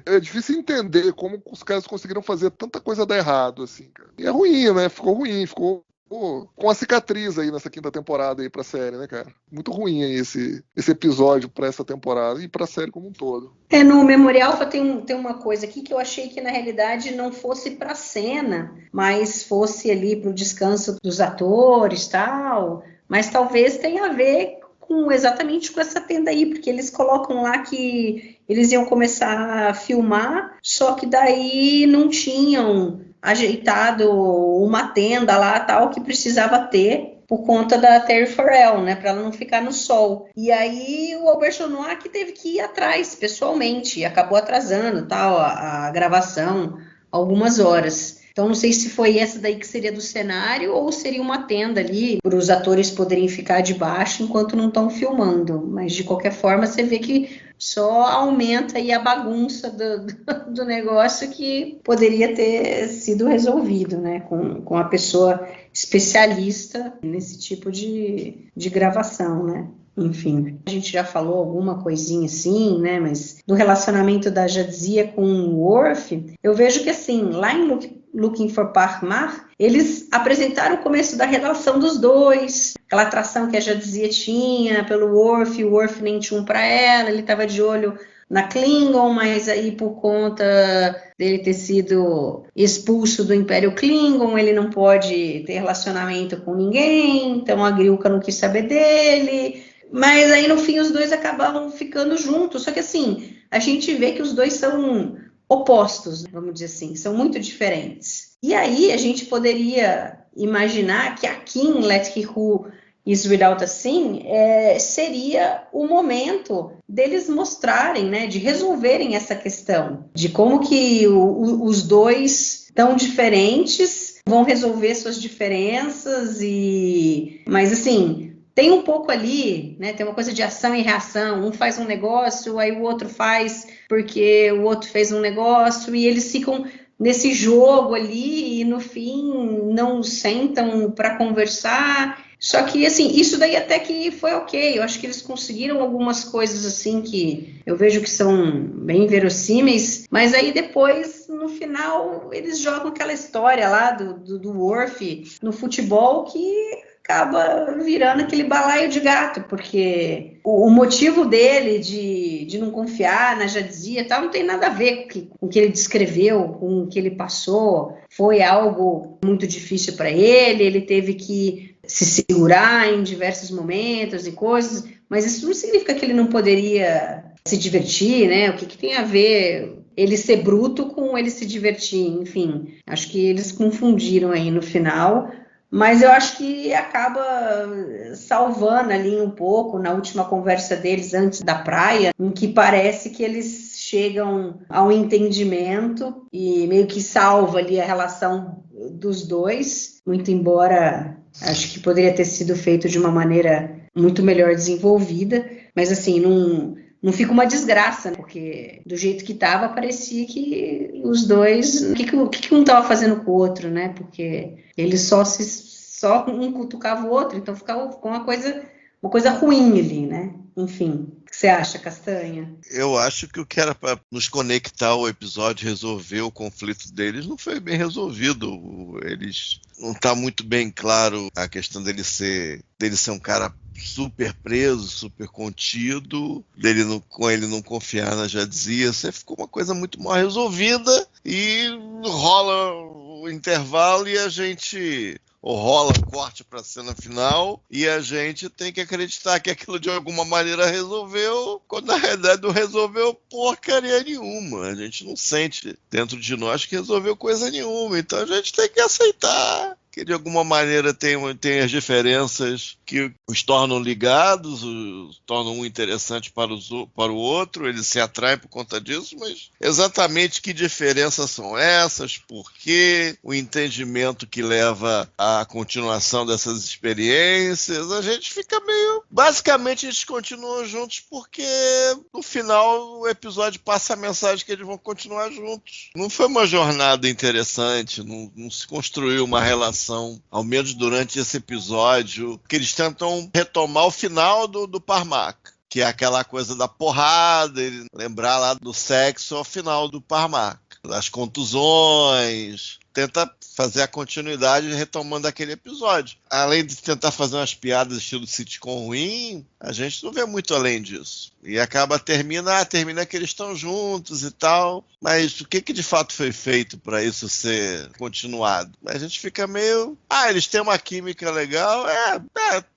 é difícil entender como os caras conseguiram fazer tanta coisa dar errado, assim, cara. E é ruim, né? Ficou ruim, ficou com a cicatriz aí nessa 5ª temporada aí pra série, né, cara? Muito ruim aí esse episódio pra essa temporada e pra série como um todo.
No Memorial Alpha tem uma coisa aqui que eu achei que na realidade não fosse pra cena, mas fosse ali pro descanso dos atores e tal, mas talvez tenha a ver exatamente com essa tenda aí, porque eles colocam lá que eles iam começar a filmar, só que daí não tinham ajeitado uma tenda lá, tal, que precisava ter por conta da Terry Farrell, né, para ela não ficar no sol. E aí o Alberto Noir que teve que ir atrás, pessoalmente, e acabou atrasando, tal, a gravação, algumas horas. Então, não sei se foi essa daí que seria do cenário ou seria uma tenda ali para os atores poderem ficar debaixo enquanto não estão filmando. Mas, de qualquer forma, você vê que só aumenta aí a bagunça do negócio que poderia ter sido resolvido, né? Com a pessoa especialista nesse tipo de gravação, né? Enfim, a gente já falou alguma coisinha assim, né, mas do relacionamento da Jadzia com o Worf, eu vejo que assim, lá em Looking for Parmar, eles apresentaram o começo da relação dos dois, aquela atração que a Jadzia tinha pelo Worf, o Worf nem tinha um para ela, ele estava de olho na Klingon, mas aí por conta dele ter sido expulso do Império Klingon, ele não pode ter relacionamento com ninguém, então a Grilka não quis saber dele. Mas aí no fim os dois acabavam ficando juntos, só que assim, a gente vê que os dois são opostos, vamos dizer assim, são muito diferentes. E aí a gente poderia imaginar que a Kim, Let He Who Is Without a Sin, seria o momento deles mostrarem, né, de resolverem essa questão, de como que os dois tão diferentes vão resolver suas diferenças, mas assim, tem um pouco ali, né, tem uma coisa de ação e reação, um faz um negócio, aí o outro faz porque o outro fez um negócio, e eles ficam nesse jogo ali, e no fim não sentam para conversar. Só que, assim, isso daí até que foi ok, eu acho que eles conseguiram algumas coisas, assim, que eu vejo que são bem verossímeis, mas aí depois, no final, eles jogam aquela história lá do Worf no futebol que acaba virando aquele balaio de gato, porque o motivo dele de não confiar na Jadzia e tal não tem nada a ver com o que ele descreveu, com o que ele passou. Foi algo muito difícil para ele teve que se segurar em diversos momentos e coisas, mas isso não significa que ele não poderia se divertir, né? O que tem a ver ele ser bruto com ele se divertir? Enfim, acho que eles confundiram aí no final. Mas eu acho que acaba salvando ali um pouco na última conversa deles antes da praia, em que parece que eles chegam ao entendimento e meio que salva ali a relação dos dois, muito embora acho que poderia ter sido feito de uma maneira muito melhor desenvolvida, mas assim, não fica uma desgraça, né? Porque do jeito que estava, parecia que os dois... O que um estava fazendo com o outro, né? Porque eles só se só um cutucava o outro, então ficou uma coisa ruim ali, né? Enfim, o que você acha, Castanha?
Eu acho que o que era para nos conectar ao episódio, resolver o conflito deles, não foi bem resolvido. Eles não está muito bem claro a questão dele ser um cara super preso, super contido, com ele não confiar na Jadzia. Ficou uma coisa muito mal resolvida e rola o intervalo e a gente... ou rola corte para a cena final e a gente tem que acreditar que aquilo de alguma maneira resolveu, quando na realidade não resolveu porcaria nenhuma. A gente não sente dentro de nós que resolveu coisa nenhuma, então a gente tem que aceitar que de alguma maneira tem as diferenças que os tornam ligados, os tornam um interessante para o outro, eles se atraem por conta disso, mas exatamente que diferenças são essas, por quê, o entendimento que leva à continuação dessas experiências, a gente fica meio... Basicamente, eles continuam juntos porque no final o episódio passa a mensagem que eles vão continuar juntos. Não foi uma jornada interessante, não se construiu uma relação, ao menos durante esse episódio, que eles tentam retomar o final do Parmak, que é aquela coisa da porrada, ele lembrar lá do sexo ao final do Parmak, das contusões, tenta fazer a continuidade retomando aquele episódio. Além de tentar fazer umas piadas estilo sitcom ruim, a gente não vê muito além disso. E termina que eles estão juntos e tal, mas o que de fato foi feito para isso ser continuado? A gente fica meio... eles têm uma química legal?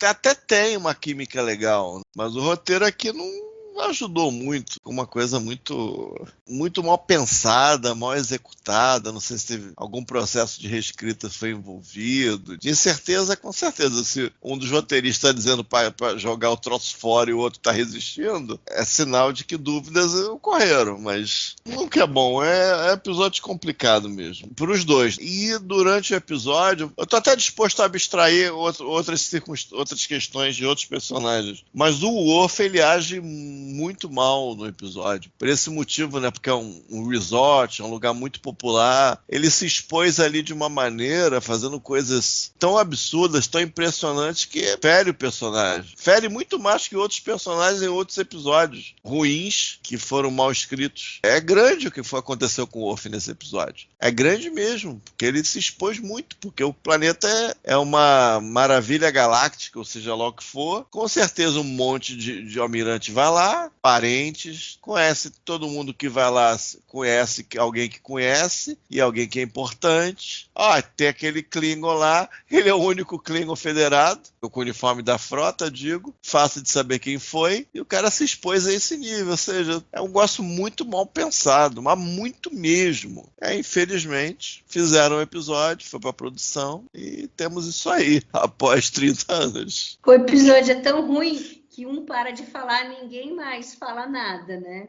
Até tem uma química legal, mas o roteiro aqui não ajudou muito, uma coisa muito, muito mal pensada, mal executada. Não sei se teve algum processo de reescrita foi envolvido. De incerteza, com certeza, se um dos roteiristas está dizendo para jogar o troço fora e o outro está resistindo, é sinal de que dúvidas ocorreram, mas nunca é bom, é episódio complicado mesmo, para os dois. E durante o episódio, eu tô até disposto a abstrair outras questões de outros personagens, mas o Worf, ele age muito mal no episódio. Por esse motivo, né? Porque é um resort, é um lugar muito popular. Ele se expôs ali de uma maneira, fazendo coisas tão absurdas, tão impressionantes, que fere o personagem. Fere muito mais que outros personagens em outros episódios ruins, que foram mal escritos. É grande o que aconteceu com o Worf nesse episódio. É grande mesmo, porque ele se expôs muito, porque o planeta é uma maravilha galáctica, ou seja lá o que for. Com certeza um monte de almirante vai lá, parentes, conhece todo mundo que vai lá, conhece alguém que conhece e alguém que é importante. Tem aquele Klingon lá, ele é o único Klingon federado, com o uniforme da frota, digo, fácil de saber quem foi, e o cara se expôs a esse nível, ou seja, é um negócio muito mal pensado, mas muito mesmo. Infelizmente, fizeram um episódio, foi pra produção, e temos isso aí, após 30 anos.
O episódio é tão ruim que um para de falar, ninguém mais fala nada, né?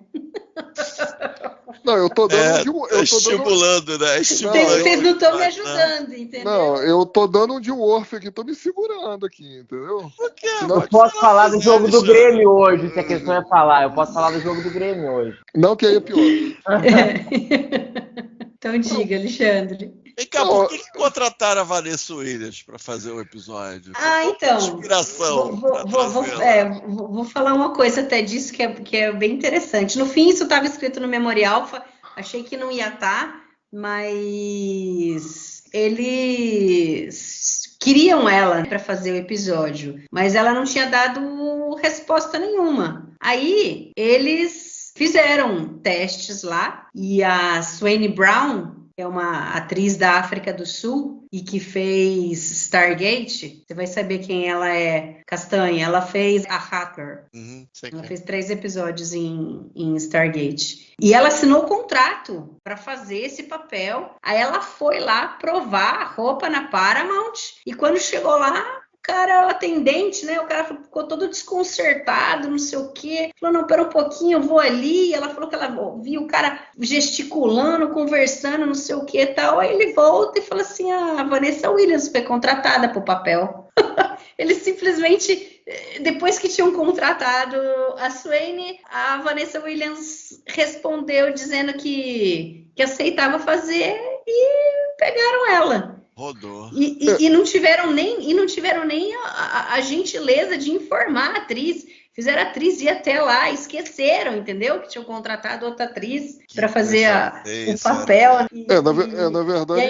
Não, eu tô dando
estimulando, né? Estimulando.
Vocês não estão me ajudando, entendeu?
Não, eu tô dando um de Worf aqui, tô me segurando aqui, entendeu?
Por quê?
Eu posso falar do jogo do Grêmio hoje, se a questão é falar. Eu posso falar do jogo do Grêmio hoje.
Não, que aí é pior.
Então diga, Alexandre.
Vem cá, por que contrataram a Vanessa Williams para fazer o episódio?
Então.
Inspiração.
Vou falar uma coisa até disso que é bem interessante. No fim, isso estava escrito no Memorial, achei que não ia estar, mas eles queriam ela para fazer o episódio, mas ela não tinha dado resposta nenhuma. Aí eles fizeram testes lá e a Swaine Brown, é uma atriz da África do Sul e que fez Stargate. Você vai saber quem ela é, Castanha. Ela fez a Hacker. Ela fez 3 episódios em Stargate. E ela assinou o contrato para fazer esse papel. Aí ela foi lá provar a roupa na Paramount. E quando chegou lá, o cara, o atendente, né? O cara ficou todo desconcertado, não sei o quê. Falou, não, pera um pouquinho, eu vou ali. E ela falou que ela viu o cara gesticulando, conversando, não sei o quê e tal. Aí ele volta e fala assim, a Vanessa Williams foi contratada pro papel. Eles simplesmente, depois que tinham contratado a Swaine, a Vanessa Williams respondeu dizendo que aceitava fazer e pegaram ela.
Rodou.
E não tiveram nem a gentileza de informar a atriz. Fizeram a atriz ir até lá, esqueceram, entendeu? Que tinham contratado outra atriz para fazer o papel.
Na verdade.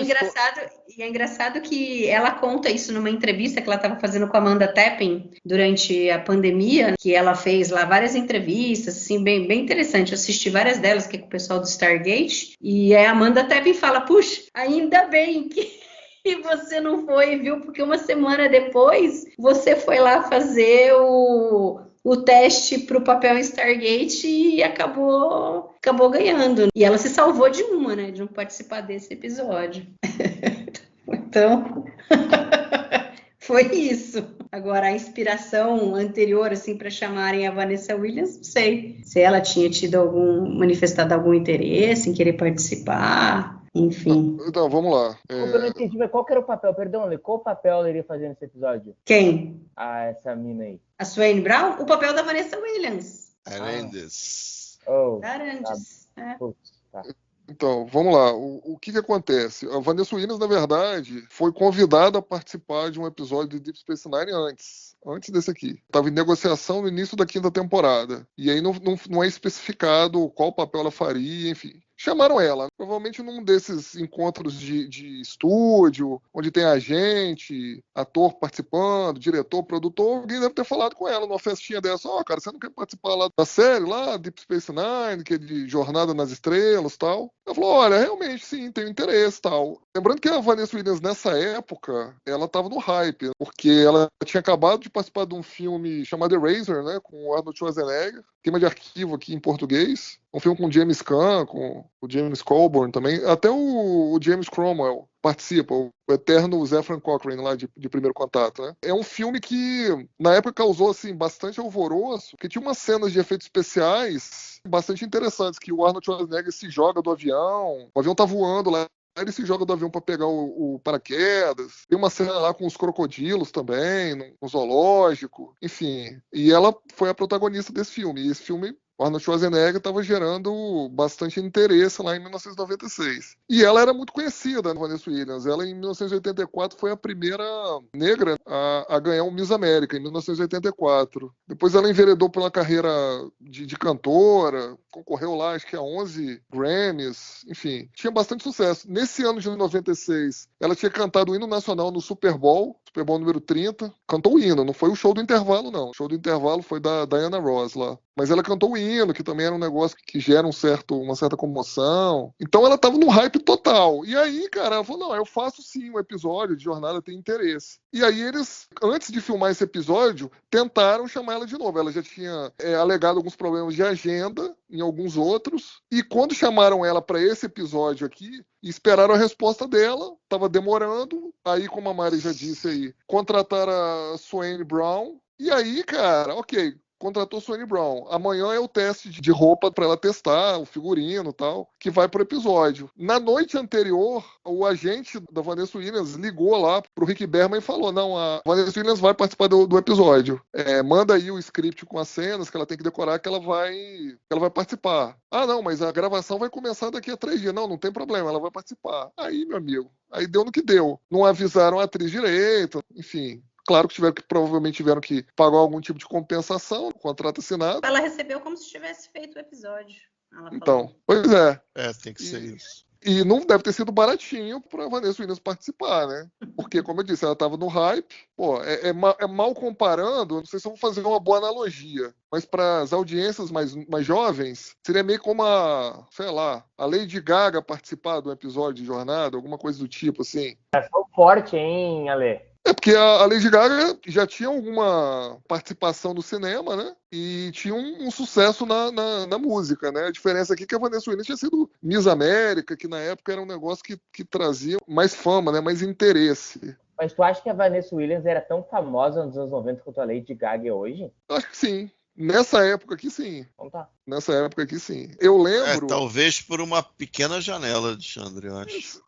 E é engraçado que ela conta isso numa entrevista que ela estava fazendo com a Amanda Tapping durante a pandemia, que ela fez lá várias entrevistas, assim, bem interessante. Eu assisti várias delas aqui com o pessoal do Stargate. E a Amanda Tapping fala: puxa, ainda bem que você não foi, viu? Porque uma semana depois você foi lá fazer o teste para o papel em Stargate e acabou ganhando. E ela se salvou de né? De não participar desse episódio. Então, foi isso. Agora, a inspiração anterior, assim, para chamarem a Vanessa Williams, não sei. Se ela tinha manifestado algum interesse em querer participar, enfim.
Então, vamos lá.
Eu não entendi, mas qual que era o papel? Perdão, Lê, qual papel ela iria fazer nesse episódio?
Quem?
Essa mina aí.
A Swaine Brown? O papel da Vanessa Williams.
Arandes.
Arandes.
Tá.
Então, vamos lá. O que acontece? A Vanessa Williams, na verdade, foi convidada a participar de um episódio de Deep Space Nine antes desse aqui. Estava em negociação no início da 5ª temporada. E aí não é especificado qual papel ela faria, enfim. Chamaram ela, provavelmente num desses encontros de estúdio, onde tem agente, ator participando, diretor, produtor, alguém deve ter falado com ela numa festinha dessa: cara, você não quer participar lá da série, lá, Deep Space Nine, que é de Jornada nas Estrelas, tal? Ela falou: olha, realmente, sim, tenho interesse, tal. Lembrando que a Vanessa Williams, nessa época, ela estava no hype, porque ela tinha acabado de participar de um filme chamado Eraser, né, com o Arnold Schwarzenegger, tema de arquivo aqui em português, um filme com o James Caan, com o James Coburn também, até o James Cromwell participa, o eterno Zefram Cochrane lá de Primeiro Contato, né? É um filme que na época causou assim bastante alvoroço, porque tinha umas cenas de efeitos especiais bastante interessantes, que o Arnold Schwarzenegger se joga do avião, o avião tá voando lá, ele se joga do avião para pegar o paraquedas. Tem uma cena lá com os crocodilos também, no zoológico, enfim. E ela foi a protagonista desse filme. E esse filme, o Arnold Schwarzenegger, estava gerando bastante interesse lá em 1996. E ela era muito conhecida, a Vanessa Williams. Ela, em 1984, foi a primeira negra a ganhar o Miss América, em 1984. Depois ela enveredou pela carreira de cantora, concorreu lá, acho que a 11 Grammys, enfim. Tinha bastante sucesso. Nesse ano de 96, ela tinha cantado o hino nacional no Super Bowl número 30. Cantou o hino, não foi o show do intervalo, não. O show do intervalo foi da Diana Ross lá. Mas ela cantou o hino, que também era um negócio que gera uma certa comoção. Então ela tava num hype total. E aí, cara, ela falou: não, eu faço sim um episódio de Jornada, tem interesse. E aí eles, antes de filmar esse episódio, tentaram chamar ela de novo. Ela já tinha alegado alguns problemas de agenda em alguns outros. E quando chamaram ela para esse episódio aqui, esperaram a resposta dela, tava demorando. Aí, como a Mari já disse aí, contrataram a Swaine Brown. E aí, cara, ok, contratou Swaine Brown. Amanhã é o teste de roupa para ela testar, o figurino e tal, que vai pro episódio. Na noite anterior, o agente da Vanessa Williams ligou lá pro Rick Berman e falou: não, a Vanessa Williams vai participar do episódio. Manda aí o script com as cenas que ela tem que decorar, que ela vai participar. Ah, não, mas a gravação vai começar daqui a 3 dias. Não tem problema, ela vai participar. Aí, meu amigo, aí deu no que deu. Não avisaram a atriz direito, enfim. Claro que provavelmente tiveram que pagar algum tipo de compensação, contrato assinado.
Ela recebeu como se tivesse feito o episódio.
Então, pois é.
Tem que ser isso.
E não deve ter sido baratinho para Vanessa Williams participar, né? Porque, como eu disse, ela estava no hype. Pô, mal comparando, não sei se eu vou fazer uma boa analogia, mas para as audiências mais jovens, seria meio como a Lady Gaga participar do episódio de Jornada, alguma coisa do tipo, assim.
É tão forte, hein, Ale?
Porque a Lady Gaga já tinha alguma participação no cinema, né? E tinha um sucesso na música, né? A diferença aqui é que a Vanessa Williams tinha sido Miss América, que na época era um negócio que trazia mais fama, né? Mais interesse.
Mas tu acha que a Vanessa Williams era tão famosa nos anos 90 quanto a Lady Gaga é hoje?
Eu acho que sim. Nessa época aqui, sim.
Então tá.
Nessa época aqui, sim. Eu lembro...
talvez por uma pequena janela, Alexandre, eu acho.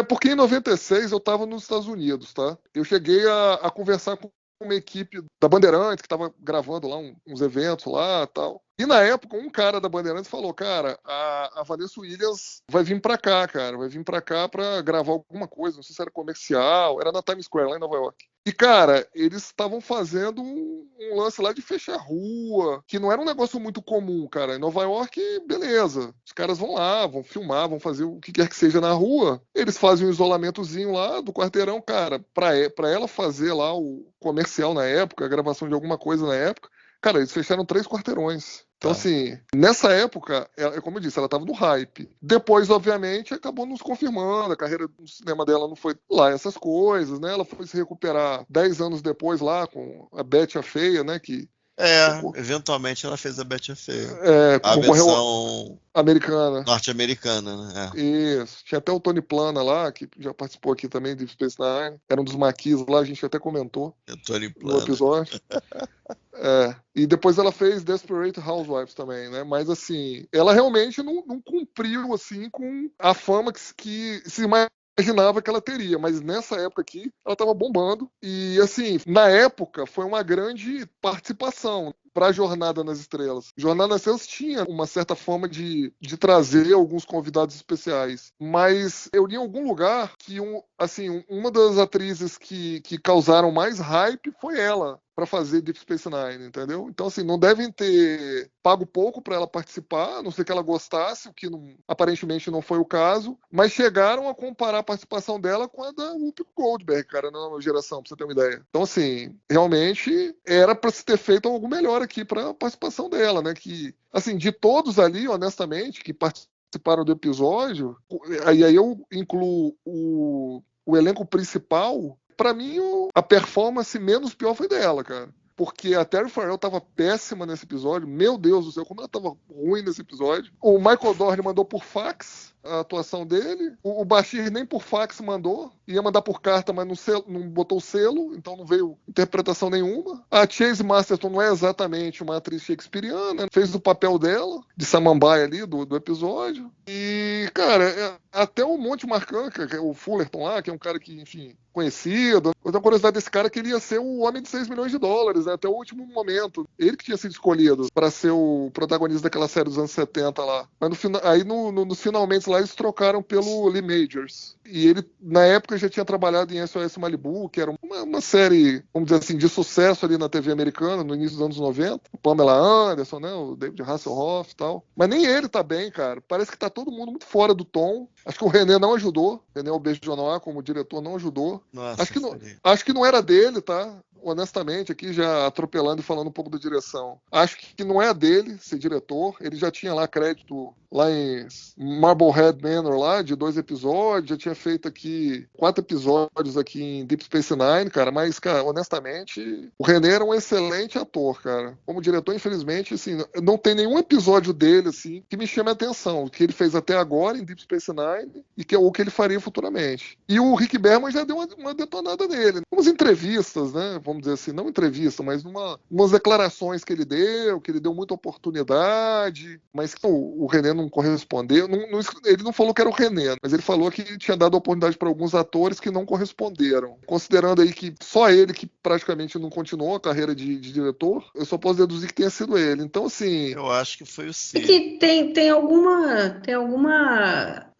Porque em 96 eu estava nos Estados Unidos, tá? Eu cheguei a conversar com uma equipe da Bandeirantes, que estava gravando lá uns eventos lá e tal. E na época, um cara da Bandeirantes falou, cara, a Vanessa Williams vai vir pra cá, cara, vai vir pra cá pra gravar alguma coisa, não sei se era comercial, era na Times Square, lá em Nova York. E, cara, eles estavam fazendo um lance lá de fechar rua, que não era um negócio muito comum, cara. Em Nova York, beleza. Os caras vão lá, vão filmar, vão fazer o que quer que seja na rua. Eles fazem um isolamentozinho lá do quarteirão, cara. Pra ela fazer lá o comercial na época, a gravação de alguma coisa na época, cara, eles fecharam 3 quarteirões. Então, assim, nessa época, como eu disse, ela estava no hype. Depois, obviamente, acabou nos confirmando. A carreira no cinema dela não foi lá essas coisas, né? Ela foi se recuperar 10 anos depois lá com a Betty a Feia, né? Que
eventualmente ela fez a Betty a Feia. A
concorreu
versão
americana.
Norte-americana, né?
Isso. Tinha até o Tony Plana lá, que já participou aqui também de Space Nine. Era um dos maquis lá, a gente até comentou
Tony Plana.
No episódio. E depois ela fez Desperate Housewives também, né? Mas assim, ela realmente não cumpriu assim com a fama que se imaginava que ela teria, mas nessa época aqui ela estava bombando e assim, na época foi uma grande participação para a Jornada nas Estrelas. Jornada nas Estrelas tinha uma certa forma de trazer alguns convidados especiais, mas eu li em algum lugar que uma das atrizes que causaram mais hype foi ela para fazer Deep Space Nine, entendeu? Então, assim, não devem ter pago pouco para ela participar, a não ser que ela gostasse, o que aparentemente não foi o caso, mas chegaram a comparar a participação dela com a da Whoopi Goldberg, cara, na nova geração, pra você ter uma ideia. Então, assim, realmente era para se ter feito algo melhor aqui para a participação dela, né? Que, assim, de todos ali, honestamente, que participaram do episódio, aí eu incluo o elenco principal. Pra mim, a performance menos pior foi dela, cara. Porque a Terry Farrell tava péssima nesse episódio. Meu Deus do céu, como ela tava ruim nesse episódio. O Michael Dorn mandou por fax a atuação dele. O Bashir nem por fax mandou. Ia mandar por carta, mas não botou o selo. Então não veio interpretação nenhuma. A Chase Masterson não é exatamente uma atriz shakespeariana. Fez o papel dela, de samambaia ali, do episódio. E, cara, até o Monte Marcan, que é o Fullerton lá, que é um cara que, enfim, conhecido. Eu tenho curiosidade desse cara que ele ia ser o homem de $6 milhões, né, até o último momento. Ele que tinha sido escolhido para ser o protagonista daquela série dos anos 70 lá. Mas nos finalmente lá eles trocaram pelo Lee Majors. E ele, na época, já tinha trabalhado em SOS Malibu, que era uma série, vamos dizer assim, de sucesso ali na TV americana, no início dos anos 90. O Pamela Anderson, né, o David Hasselhoff e tal. Mas nem ele tá bem, cara. Parece que tá todo mundo muito fora do tom. Acho que o René não ajudou. René Auberjonois, como diretor, não ajudou.
Nossa,
acho que não era dele, tá? Honestamente, aqui já atropelando e falando um pouco da direção. Acho que não é dele ser diretor. Ele já tinha lá crédito lá em Marblehead Manor, lá, de 2 episódios. Já tinha feito aqui 4 episódios aqui em Deep Space Nine, cara. Mas, cara, honestamente, o René era um excelente ator, cara. Como diretor, infelizmente, assim, não tem nenhum episódio dele, assim, que me chame a atenção. O que ele fez até agora em Deep Space Nine e o que ele faria futuramente. E o Rick Berman já deu uma detonada nele. Umas entrevistas, né? Vamos dizer assim, não entrevista, mas umas declarações que ele deu muita oportunidade, mas que o René não correspondeu. Ele não falou que era o René, mas ele falou que tinha dado oportunidade para alguns atores que não corresponderam. Considerando aí que só ele que praticamente não continuou a carreira de diretor, eu só posso deduzir que tenha sido ele. Então, assim...
Eu acho que foi o C.
É que tem alguma...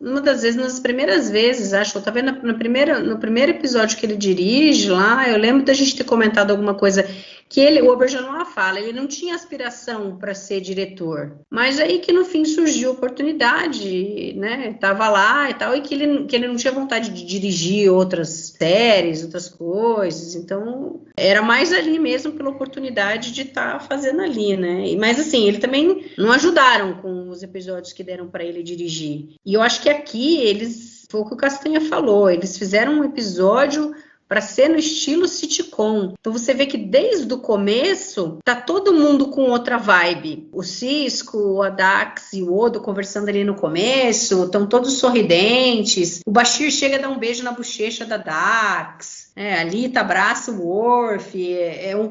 Uma das vezes, nas primeiras vezes, acho, eu tava vendo no primeiro episódio que ele dirige lá, eu lembro da gente ter comentado alguma coisa que o Auberjonois fala, ele não tinha aspiração para ser diretor, mas aí que no fim surgiu a oportunidade, né, tava lá e tal, e que ele não tinha vontade de dirigir outras séries, outras coisas, então era mais ali mesmo pela oportunidade de estar fazendo ali, né, mas assim, ele também não ajudaram com os episódios que deram para ele dirigir, e eu acho que aqui foi o que o Castanha falou, eles fizeram um episódio para ser no estilo sitcom. Então você vê que desde o começo tá todo mundo com outra vibe. O Cisco, o Adax e o Odo conversando ali no começo, estão todos sorridentes. O Bashir chega a dar um beijo na bochecha da Dax. Ali tá abraça o Worf.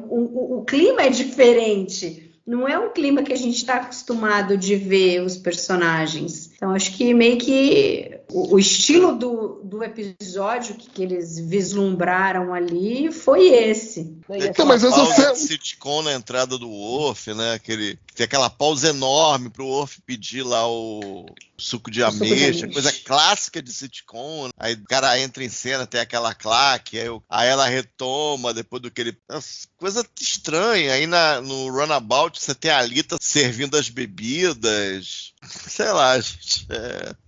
O clima é diferente. Não é um clima que a gente está acostumado de ver os personagens. Então, acho que meio que o estilo do episódio que eles vislumbraram ali foi esse.
Então, mas essa
pausa
cena...
de sitcom na entrada do Worf, né? Tem aquela pausa enorme pro Worf pedir lá o suco de ameixa, coisa clássica de sitcom. Aí o cara entra em cena, tem aquela claque, aí ela retoma depois do que ele... Coisa estranha. Aí no Runabout você tem a Alita servindo as bebidas. Sei lá, gente.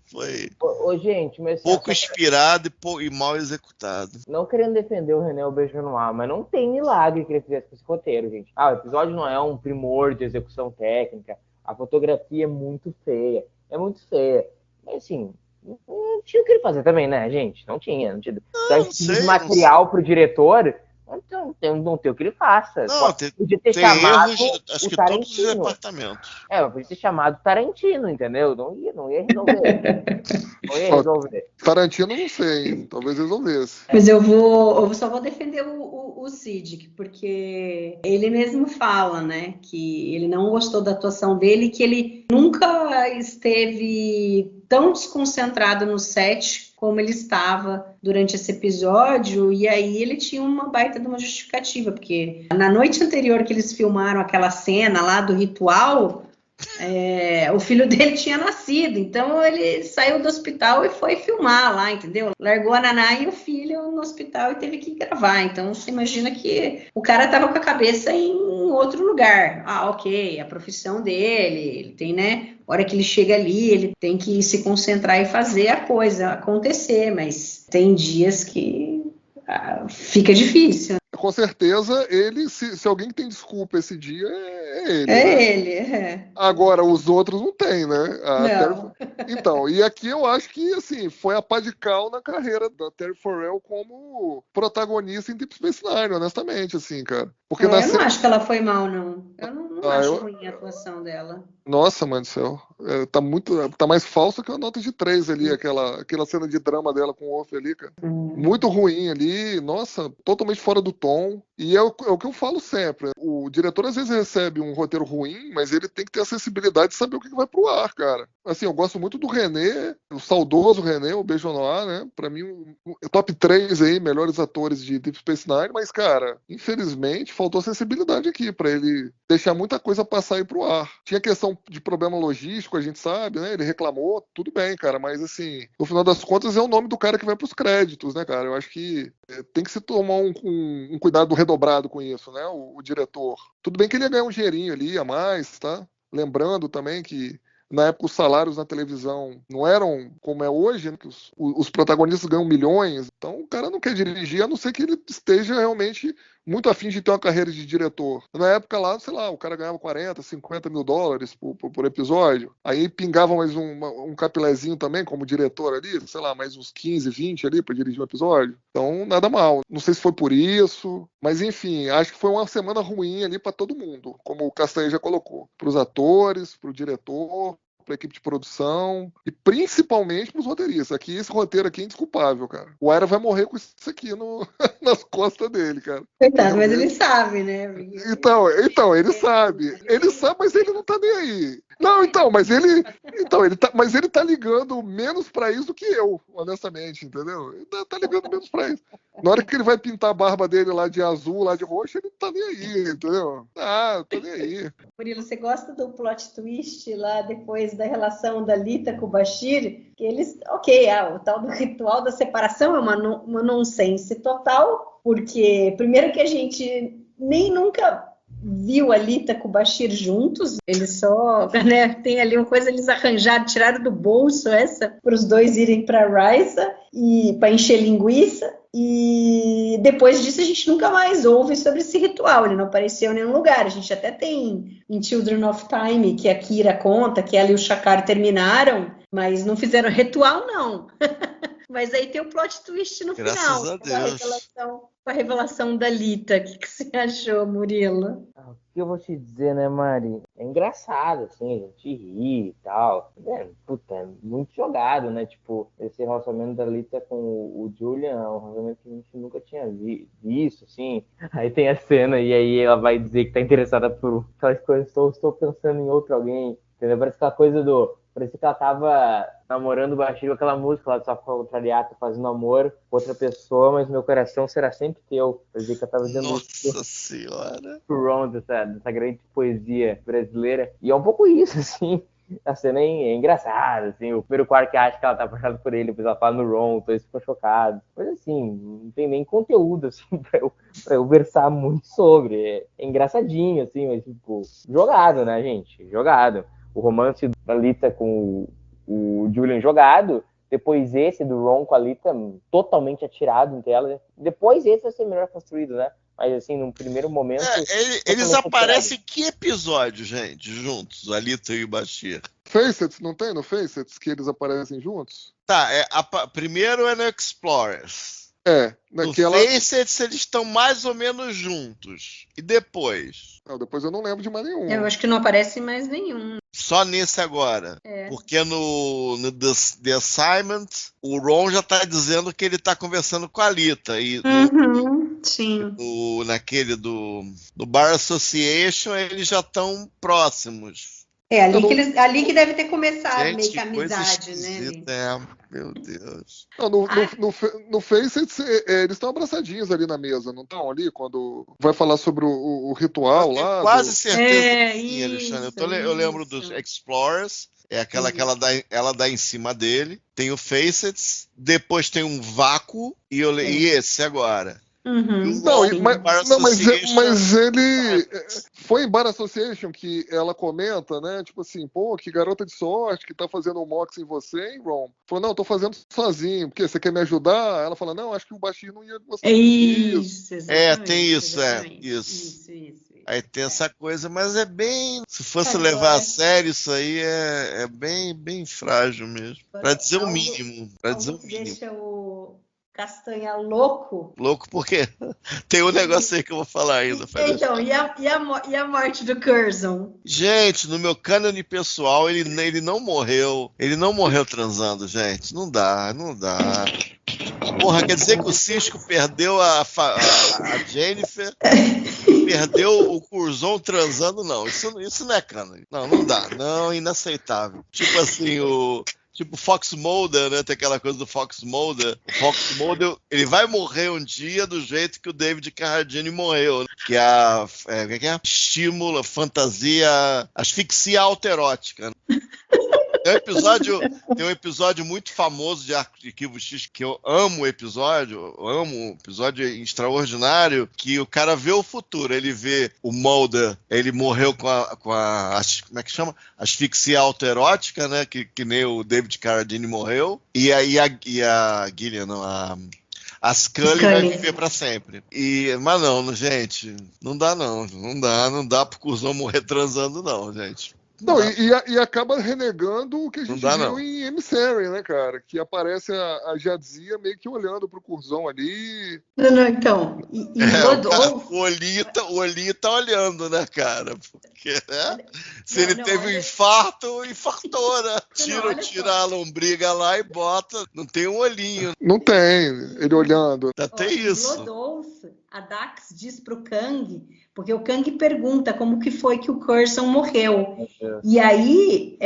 Foi
gente, mas
pouco inspirado e mal executado.
Não querendo defender o René Auberjonois, mas não tem milagre que ele fizesse com esse roteiro, gente. O episódio não é um primor de execução técnica, a fotografia é muito feia. Mas assim, não tinha o que ele fazer também, né, gente? Não tinha. Material pro diretor... Então, não tem o que ele faça.
Não,
podia ter chamado
acho
o
que
Tarantino.
todos os departamentos.
Podia ter chamado o Tarantino, entendeu? Não ia resolver.
Tarantino, não sei, talvez resolvesse.
Mas eu só vou defender o Siddiq, porque ele mesmo fala, né, que ele não gostou da atuação dele, que ele nunca esteve tão desconcentrado no set como ele estava durante esse episódio, e aí ele tinha uma baita de uma justificativa, porque na noite anterior que eles filmaram aquela cena lá do ritual, o filho dele tinha nascido, então ele saiu do hospital e foi filmar lá, entendeu? Largou a Naná e o filho no hospital e teve que gravar, então você imagina que o cara estava com a cabeça em outro lugar. Ok, a profissão dele, ele tem, né, a hora que ele chega ali, ele tem que se concentrar e fazer a coisa acontecer, mas tem dias que fica difícil.
Com certeza, ele, se alguém tem desculpa esse dia, é ele.
Ele.
Agora, os outros não tem, né?
Não.
Então, e aqui eu acho que, assim, foi a pá de cal na carreira da Terry Farrell como protagonista em Deep Space Nine, honestamente, assim, cara. Porque
Eu não acho que ela foi mal, não. Eu não acho ruim a atuação dela.
Nossa, mãe do céu. Tá mais falsa que a nota de 3 ali, aquela cena de drama dela com o Worf ali, cara. Muito ruim ali, nossa, totalmente fora do tom. E é o que eu falo sempre. O diretor às vezes recebe um roteiro ruim, mas ele tem que ter a sensibilidade de saber o que vai pro ar, cara. Assim, eu gosto muito do René, o saudoso René, o Auberjonois, né? Pra mim, top 3 aí, melhores atores de Deep Space Nine, mas, cara, infelizmente, faltou sensibilidade aqui pra ele deixar muita coisa passar aí pro ar. Tinha questão de problema logístico, a gente sabe, né? Ele reclamou, tudo bem, cara, mas assim, no final das contas é o nome do cara que vai pros créditos, né, cara? Eu acho que tem que se tomar um cuidado redobrado com isso, né? O diretor. Tudo bem que ele ia ganhar um dinheirinho ali a mais, tá? Lembrando também que na época os salários na televisão não eram como é hoje, né? Que os protagonistas ganham milhões. Então o cara não quer dirigir, a não ser que ele esteja realmente muito afim de ter uma carreira de diretor. Na época lá, sei lá, o cara ganhava 40, 50 mil dólares por episódio. Aí pingava mais um capilézinho também como diretor ali, sei lá, mais uns 15, 20 ali para dirigir um episódio. Então nada mal. Não sei se foi por isso, mas enfim, acho que foi uma semana ruim ali para todo mundo, como o Castanha já colocou. Para os atores, para o diretor, para a equipe de produção e principalmente para os roteiristas. Aqui, esse roteiro aqui é indesculpável, cara. O Aira vai morrer com isso aqui nas costas dele, cara.
Coitado, mas ele sabe, né?
Então, ele sabe. Ele sabe, mas ele não tá nem aí. Não, então, mas ele tá ligando menos pra isso do que eu, honestamente, entendeu? Ele tá ligando menos pra isso. Na hora que ele vai pintar a barba dele lá de azul, lá de roxo, ele não tá nem aí, entendeu? Tá nem aí.
Murilo, você gosta do plot twist lá depois da relação da Lita com o Bashir? Que eles, o tal do ritual da separação é uma nonsense total, porque primeiro que a gente nem nunca viu a Lita com o Bashir juntos, eles só, né, tem ali uma coisa, eles arranjaram, tiraram do bolso essa, para os dois irem para Risa e para encher linguiça, e depois disso a gente nunca mais ouve sobre esse ritual, ele não apareceu em nenhum lugar. A gente até tem em Children of Time, que a Kira conta, que ela e o Shakar terminaram, mas não fizeram ritual, não. Mas aí tem o plot twist no final.
Graças a Deus.
Com a revelação da Lita. O que você achou, Murilo?
O que eu vou te dizer, né, Mari? É engraçado, assim, a gente ri e tal. É muito jogado, né? Tipo, esse relacionamento da Lita com o Julian é um relacionamento que a gente nunca tinha visto, assim. Aí tem a cena e aí ela vai dizer que tá interessada por aquelas coisas, estou pensando em outro alguém. Entendeu? Parece aquela coisa do Parecia que ela tava namorando baixinho com aquela música lá do Só Contrariato, fazendo amor com outra pessoa, mas meu coração será sempre teu. Parecia que ela tava dizendo
Nossa senhora!
pro Ron dessa grande poesia brasileira. E é um pouco isso, assim. A cena é engraçada, assim. O primeiro Quark acha que ela tá apaixonada por ele, depois ela fala no Ron, todos ficam chocados. Mas assim, não tem nem conteúdo, assim, pra eu versar muito sobre. É engraçadinho, assim, mas tipo, jogado, né, gente? Jogado. O romance da Lita com o Julian jogado, depois esse do Ron com a Lita totalmente atirado em tela. Depois esse vai ser melhor construído, né? Mas assim, num primeiro momento...
Eles aparecem em que episódio, gente, juntos, a Lita e o Bashir?
Facets, não tem no Facets que eles aparecem juntos?
Tá, primeiro é no Explorers.
Naquela...
No Facets eles estão mais ou menos juntos. E depois?
Não, depois eu não lembro de mais nenhum.
Eu acho que não aparece mais nenhum.
Só nesse agora. Porque no The Assignment, o Ron já tá dizendo que ele tá conversando com a Lita. E
sim.
Naquele do Bar Association, eles já estão próximos.
Ali que deve ter começado,
gente,
meio que a amizade, né?
Meu Deus.
Não, no Facets, eles estão abraçadinhos ali na mesa, não estão ali? Quando vai falar sobre o ritual lá.
Quase certeza que sim, Alexandre. Eu lembro dos Explorers. É aquela que ela dá em cima dele. Tem o Facets. Depois tem um vácuo. E esse agora.
Mas ele foi em Bar Association que ela comenta, né? Tipo assim, pô, que garota de sorte que tá fazendo um mox em você, hein, Ron? Falou, não, eu tô fazendo sozinho, porque você quer me ajudar? Ela fala, não, acho que o Bashir não ia gostar disso.
Tem isso, isso. Aí tem essa coisa, mas é bem... Se fosse levar a sério, isso aí é bem frágil mesmo. Pra dizer o mínimo.
Deixa o Castanha louco.
Louco por quê? Tem um negócio aí que eu vou falar ainda.
Então, e a morte do Curzon?
Gente, no meu cânone pessoal, ele não morreu. Ele não morreu transando, gente. Não dá. Porra, quer dizer que o Cisco perdeu a Jennifer, perdeu o Curzon transando? Não, isso não é cânone. Não dá. Não, inaceitável. Tipo assim, Tipo Fox Mulder, né? Tem aquela coisa do Fox Mulder. O Fox Mulder, ele vai morrer um dia do jeito que o David Carradine morreu, né? Que é estímulo, fantasia, asfixia autoerótica. Né? Tem um episódio muito famoso de Arquivo X, que eu amo o episódio, extraordinário, que o cara vê o futuro, ele vê o Mulder, ele morreu com a como é que chama? Asfixia autoerótica, né? Que nem o David Carradine morreu, e a Gillian, não, a Scully vai viver pra sempre. Mas não, gente, não dá pro Curzon morrer transando, não, gente.
Não, e acaba renegando o que a gente viu em Emissary, né, cara? Que aparece a Jadzia meio que olhando pro Curzon ali.
Não, então.
O Oli tá olhando, né, cara? Porque, né? Se ele teve um infarto, infartou, né? Tira a lombriga lá e bota. Não tem um olhinho.
Não tem, ele olhando.
Até isso.
A Dax diz pro Kang, porque o Kang pergunta como que foi que o Curzon morreu. E aí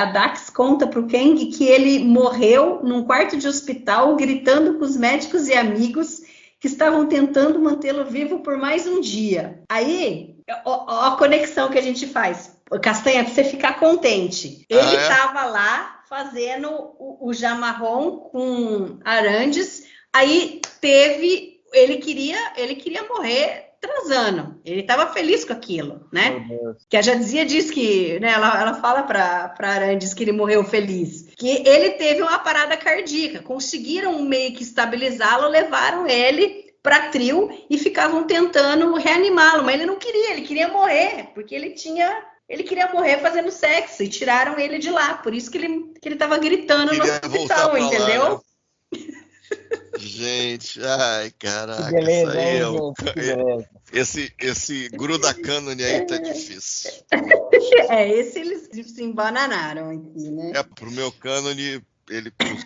a Dax conta pro Kang que ele morreu num quarto de hospital gritando com os médicos e amigos que estavam tentando mantê-lo vivo por mais um dia. Aí, ó a conexão que a gente faz. Castanha, pra você ficar contente. Ele estava lá fazendo o Jamarron com Arandes, aí ele queria morrer transando. Ele estava feliz com aquilo, né? Que a Jadzia diz que, né, ela fala para Arandes que ele morreu feliz. Que ele teve uma parada cardíaca. Conseguiram meio que estabilizá-lo, levaram ele para trio e ficavam tentando reanimá-lo. Mas ele não queria, ele queria morrer, porque ele queria morrer fazendo sexo e tiraram ele de lá. Por isso que ele estava gritando no hospital, entendeu?
Lá, né? Gente, ai, caraca,
que beleza,
esse gruda cânone aí tá difícil.
Esse eles se embananaram aqui, né?
Pro meu cânone, o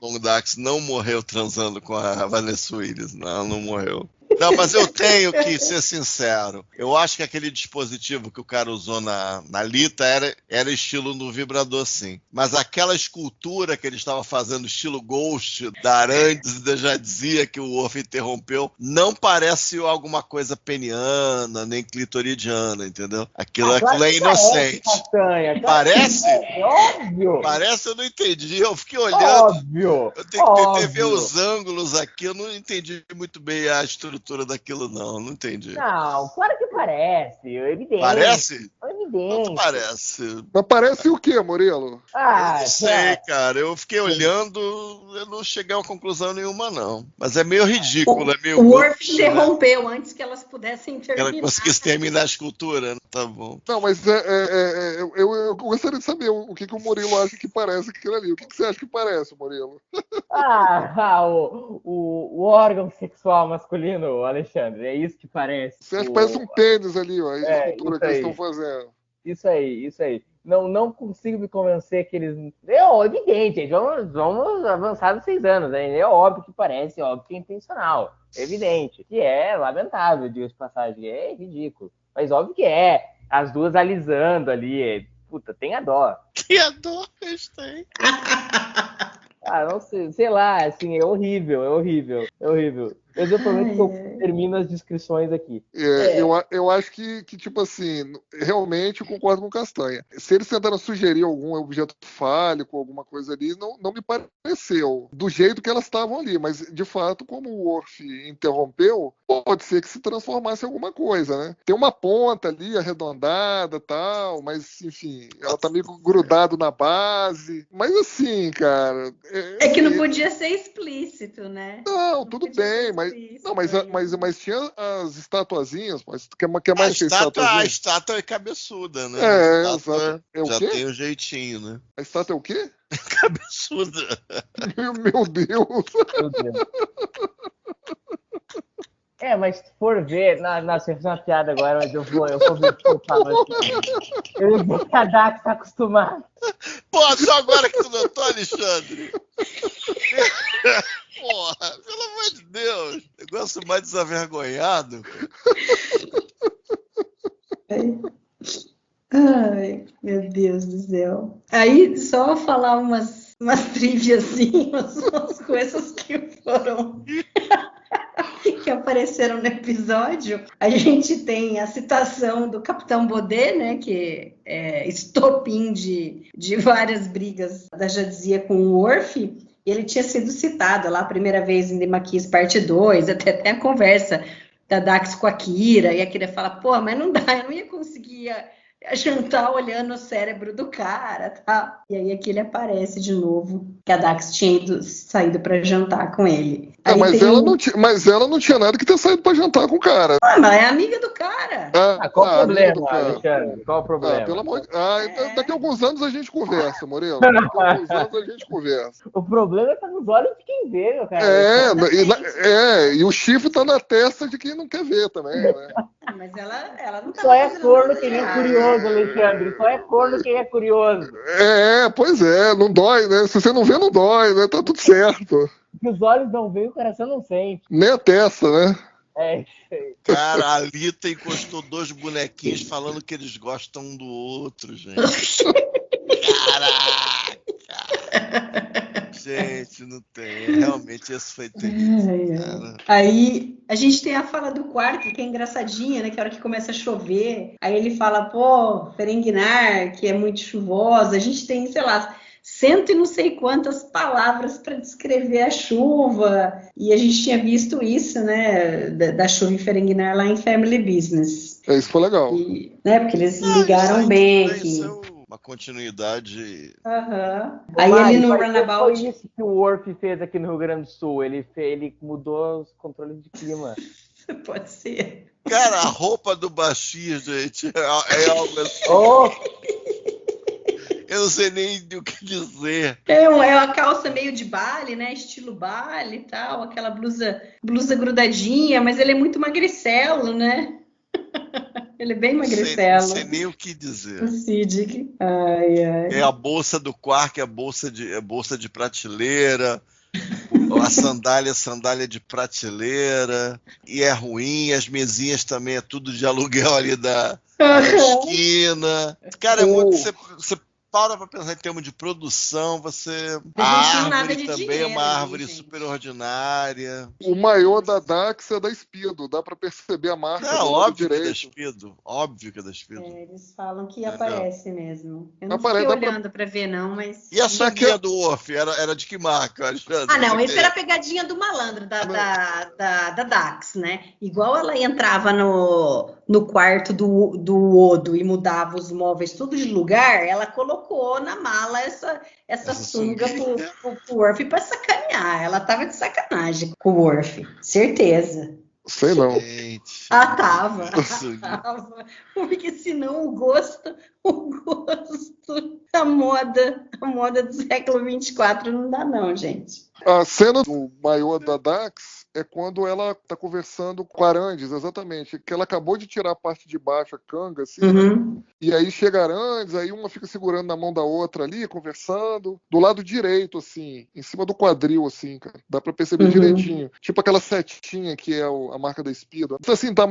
Curzon Dax não morreu transando com a Vanessa Williams, não morreu. Não, mas eu tenho que ser sincero. Eu acho que aquele dispositivo que o cara usou na Lita era estilo no vibrador, sim. Mas aquela escultura que ele estava fazendo, estilo Ghost, da Arandes, já dizia que o Worf interrompeu, não parece alguma coisa peniana, nem clitoridiana, entendeu? Aquilo é inocente. Parece?
É óbvio.
Parece, eu não entendi. Eu fiquei olhando.
Óbvio.
Eu tenho que ver os ângulos aqui. Eu não entendi muito bem a estrutura daquilo, não. Não entendi.
Não, claro que parece. É evidente.
Parece?
É evidente.
Não parece.
Mas parece o quê, Murilo?
Ah,
Eu não sei, cara. Eu fiquei olhando, eu não cheguei a uma conclusão nenhuma, não. Mas é meio ridículo, é meio...
O Worf interrompeu antes que elas pudessem terminar.
Ela conseguisse terminar a escultura, né? Tá bom.
Não, mas eu gostaria de saber o que o Murilo acha que parece aquilo ali. O que você acha que parece, Murilo?
O órgão sexual masculino, Alexandre. É isso que parece.
Você acha que parece um pênis ali, ó, a escultura que eles estão fazendo.
Isso aí. Não consigo me convencer que eles... É evidente, gente. Vamos avançar dos 6 anos. Né? É óbvio que parece, óbvio que é intencional. É evidente. Que é lamentável, diga-se de passagem. É ridículo. Mas óbvio que é. As duas alisando ali. Puta, tem a dó.
Que a dó eles têm.
Não sei lá, assim, é horrível. Mas eu prometo que eu termino as descrições aqui.
Eu acho que, tipo assim, realmente eu concordo com o Castanha. Se eles tentaram sugerir algum objeto fálico, alguma coisa ali, não me pareceu do jeito que elas estavam ali. Mas, de fato, como o Worf interrompeu, pode ser que se transformasse em alguma coisa, né? Tem uma ponta ali, arredondada e tal, mas, enfim, ela tá meio grudado na base. Mas, assim, cara...
É que não podia ser explícito, né?
Não, tudo bem, mas tinha as estatuazinhas, mas quer mais que
a estátua é cabeçuda, né?
Exato.
Já tem um jeitinho, né?
A estátua é o quê?
Cabeçuda.
Meu Deus.
Mas se for ver, você fez uma piada agora, mas eu vou ver o que eu falo aqui. Eu vou cadar que tá acostumado.
Pô, só agora que tu notou, Alexandre? Porra, pelo amor de Deus. Negócio mais desavergonhado.
Ai, meu Deus do céu. Aí, só falar umas triviazinhas, umas coisas que foram... que apareceram no episódio. A gente tem a citação do Capitão Baudet, né, que é estopim de várias brigas da Jadzia com o Worf, e ele tinha sido citado lá a primeira vez em The Maquis parte 2, até a conversa da Dax com a Kira, e a Kira fala, pô, mas não dá, eu não ia conseguir jantar olhando o cérebro do cara, tá? E aí aqui ele aparece de novo, que a Dax tinha saído para jantar com ele.
Mas ela não tinha nada que ter saído para jantar com o cara.
Mas é amiga do cara.
Qual o problema, Alexandre? Qual o problema?
Pelo amor de... Daqui a alguns anos a gente conversa, Murilo. Daqui a alguns anos a gente conversa.
O problema tá nos olhos de quem vê, meu cara.
E o chifre tá na testa de quem não quer ver também, né?
Mas ela não tá.
Só é corno quem é curioso, Alexandre. Só é corno quem é curioso.
Pois é, não dói, né? Se você não vê, não dói, né? Tá tudo certo.
Os olhos não veem, o coração não sente.
Nem a testa, né?
Cara, a Lita encostou 2 bonequinhos falando que eles gostam um do outro, gente. Caraca! Gente, não tem. Realmente, esse foi terrível.
Aí, a gente tem a fala do Quark, que é engraçadinha, né? Que é a hora que começa a chover. Aí ele fala, pô, Ferenginar, que é muito chuvosa. A gente tem, sei lá, 100 e não sei quantas palavras para descrever a chuva. E a gente tinha visto isso, né? Da chuva em Ferenginar lá em Family Business.
Isso foi legal.
Né, porque eles ligaram bem aqui.
Uma continuidade.
Aí ele no Runabout.
Foi isso que o Worf fez aqui no Rio Grande do Sul. Ele mudou os controles de clima.
Pode ser.
Cara, a roupa do baixinho, gente, é algo assim. Eu não sei nem o que dizer.
É uma calça meio de baile, né? Estilo baile e tal. Aquela blusa grudadinha, mas ele é muito magricelo, né? Ele é bem magricelo.
Não sei nem o que dizer.
O Siddiq. Ai.
É a bolsa do Quark, a bolsa de prateleira. A sandália de prateleira, e é ruim, as mesinhas também é tudo de aluguel ali da esquina. Cara, é muito. Você para pra pensar em termos de produção, a árvore também é uma árvore super ordinária.
O maior da Dax é da Speedo, dá pra perceber a marca do lado direito.
Óbvio que é da Speedo.
Eles falam que aparece mesmo. Eu não
Aparece,
fiquei olhando pra ver, não, mas...
E a sunguinha do Worf, era de que marca, Alexandre?
Ah, não, isso era a pegadinha do malandro, da Dax, né? Igual ela entrava no quarto do Odo e mudava os móveis tudo de lugar, ela colocou na mala essa sunga pro Worf pra sacanear. Ela tava de sacanagem com o Worf, certeza.
Sei não.
Gente,
Tava. Porque senão o gosto, a moda do século 24 não dá não, gente.
A cena do maior da Dax é quando ela tá conversando com a Arandes, exatamente, que ela acabou de tirar a parte de baixo, a canga, assim, né? E aí chega a Arandes, aí uma fica segurando na mão da outra ali, conversando, do lado direito, assim, em cima do quadril, assim, cara, dá pra perceber direitinho, tipo aquela setinha que é a marca da Speedo. Então, assim, dá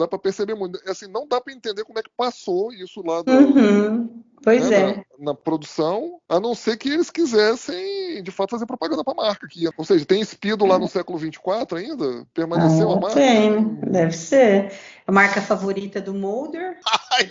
pra perceber muito, assim, não dá pra entender como é que passou isso lá
Pois é.
Na produção, a não ser que eles quisessem, de fato, fazer propaganda pra marca aqui. Ou seja, tem Speedo lá no século 24 ainda? Permaneceu a marca?
Tem, deve ser. A marca favorita do Mulder.
Ai,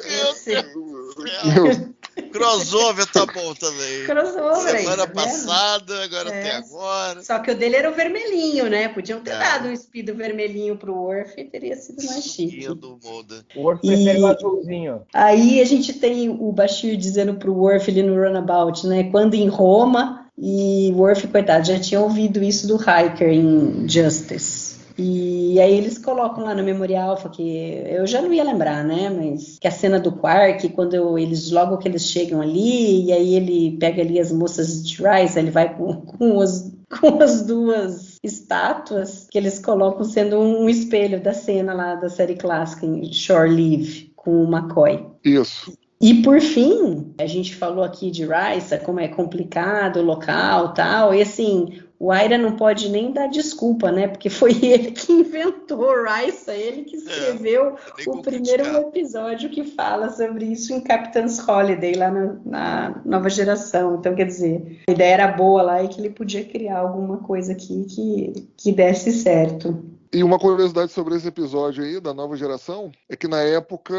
crossover tá bom também.
Crossover.
Semana passada, agora até agora.
Só que o dele era o vermelhinho, né? Podiam ter dado um Speedo vermelhinho pro Worf e teria sido mais chique.
Do Mulder.
O Worf prefere o azulzinho.
Aí a gente tem o Bashir dizendo pro Worf ali no Runabout, né? Quando em Roma, e o Worf, coitado, já tinha ouvido isso do Riker em Justice. E aí eles colocam lá no Memorial Alpha, que eu já não ia lembrar, né, mas que a cena do Quark, logo que eles chegam ali, e aí ele pega ali as moças de Rice, ele vai com as duas estátuas que eles colocam sendo um espelho da cena lá da série clássica em Shore Leave, com o McCoy.
Isso.
E por fim, a gente falou aqui de Rice, como é complicado o local, tal, e assim, o Aira não pode nem dar desculpa, né, porque foi ele que inventou Rice, ele que escreveu o primeiro episódio que fala sobre isso em Captain's Holiday, lá na Nova Geração. Então, quer dizer, a ideia era boa lá e que ele podia criar alguma coisa aqui que desse certo.
E uma curiosidade sobre esse episódio aí, da Nova Geração, é que na época,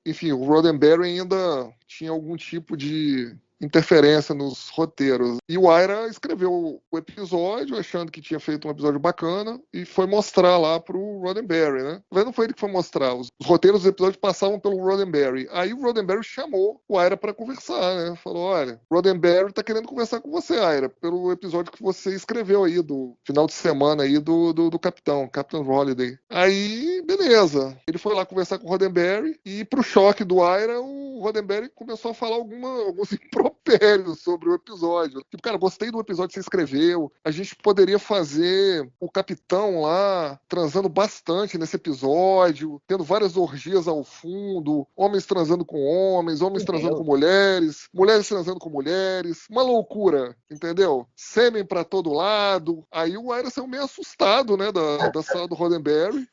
enfim, o Roddenberry ainda tinha algum tipo de interferência nos roteiros. E o Aira escreveu o episódio achando que tinha feito um episódio bacana e foi mostrar lá pro Roddenberry, né? Mas não foi ele que foi mostrar. Os roteiros dos episódios passavam pelo Roddenberry. Aí o Roddenberry chamou o Aira para conversar, né? Falou, olha, o Roddenberry tá querendo conversar com você, Aira, pelo episódio que você escreveu aí do final de semana aí do Capitão Holiday. Aí, beleza. Ele foi lá conversar com o Roddenberry e pro choque do Aira, o Roddenberry começou a falar alguns impropérios sobre o episódio. Tipo, cara, gostei do episódio que você escreveu. A gente poderia fazer o capitão lá transando bastante nesse episódio, tendo várias orgias ao fundo, homens transando com homens, transando com mulheres, mulheres transando com mulheres. Uma loucura, entendeu? Sêmen pra todo lado. Aí o Aira saiu meio assustado, né, da sala do Roddenberry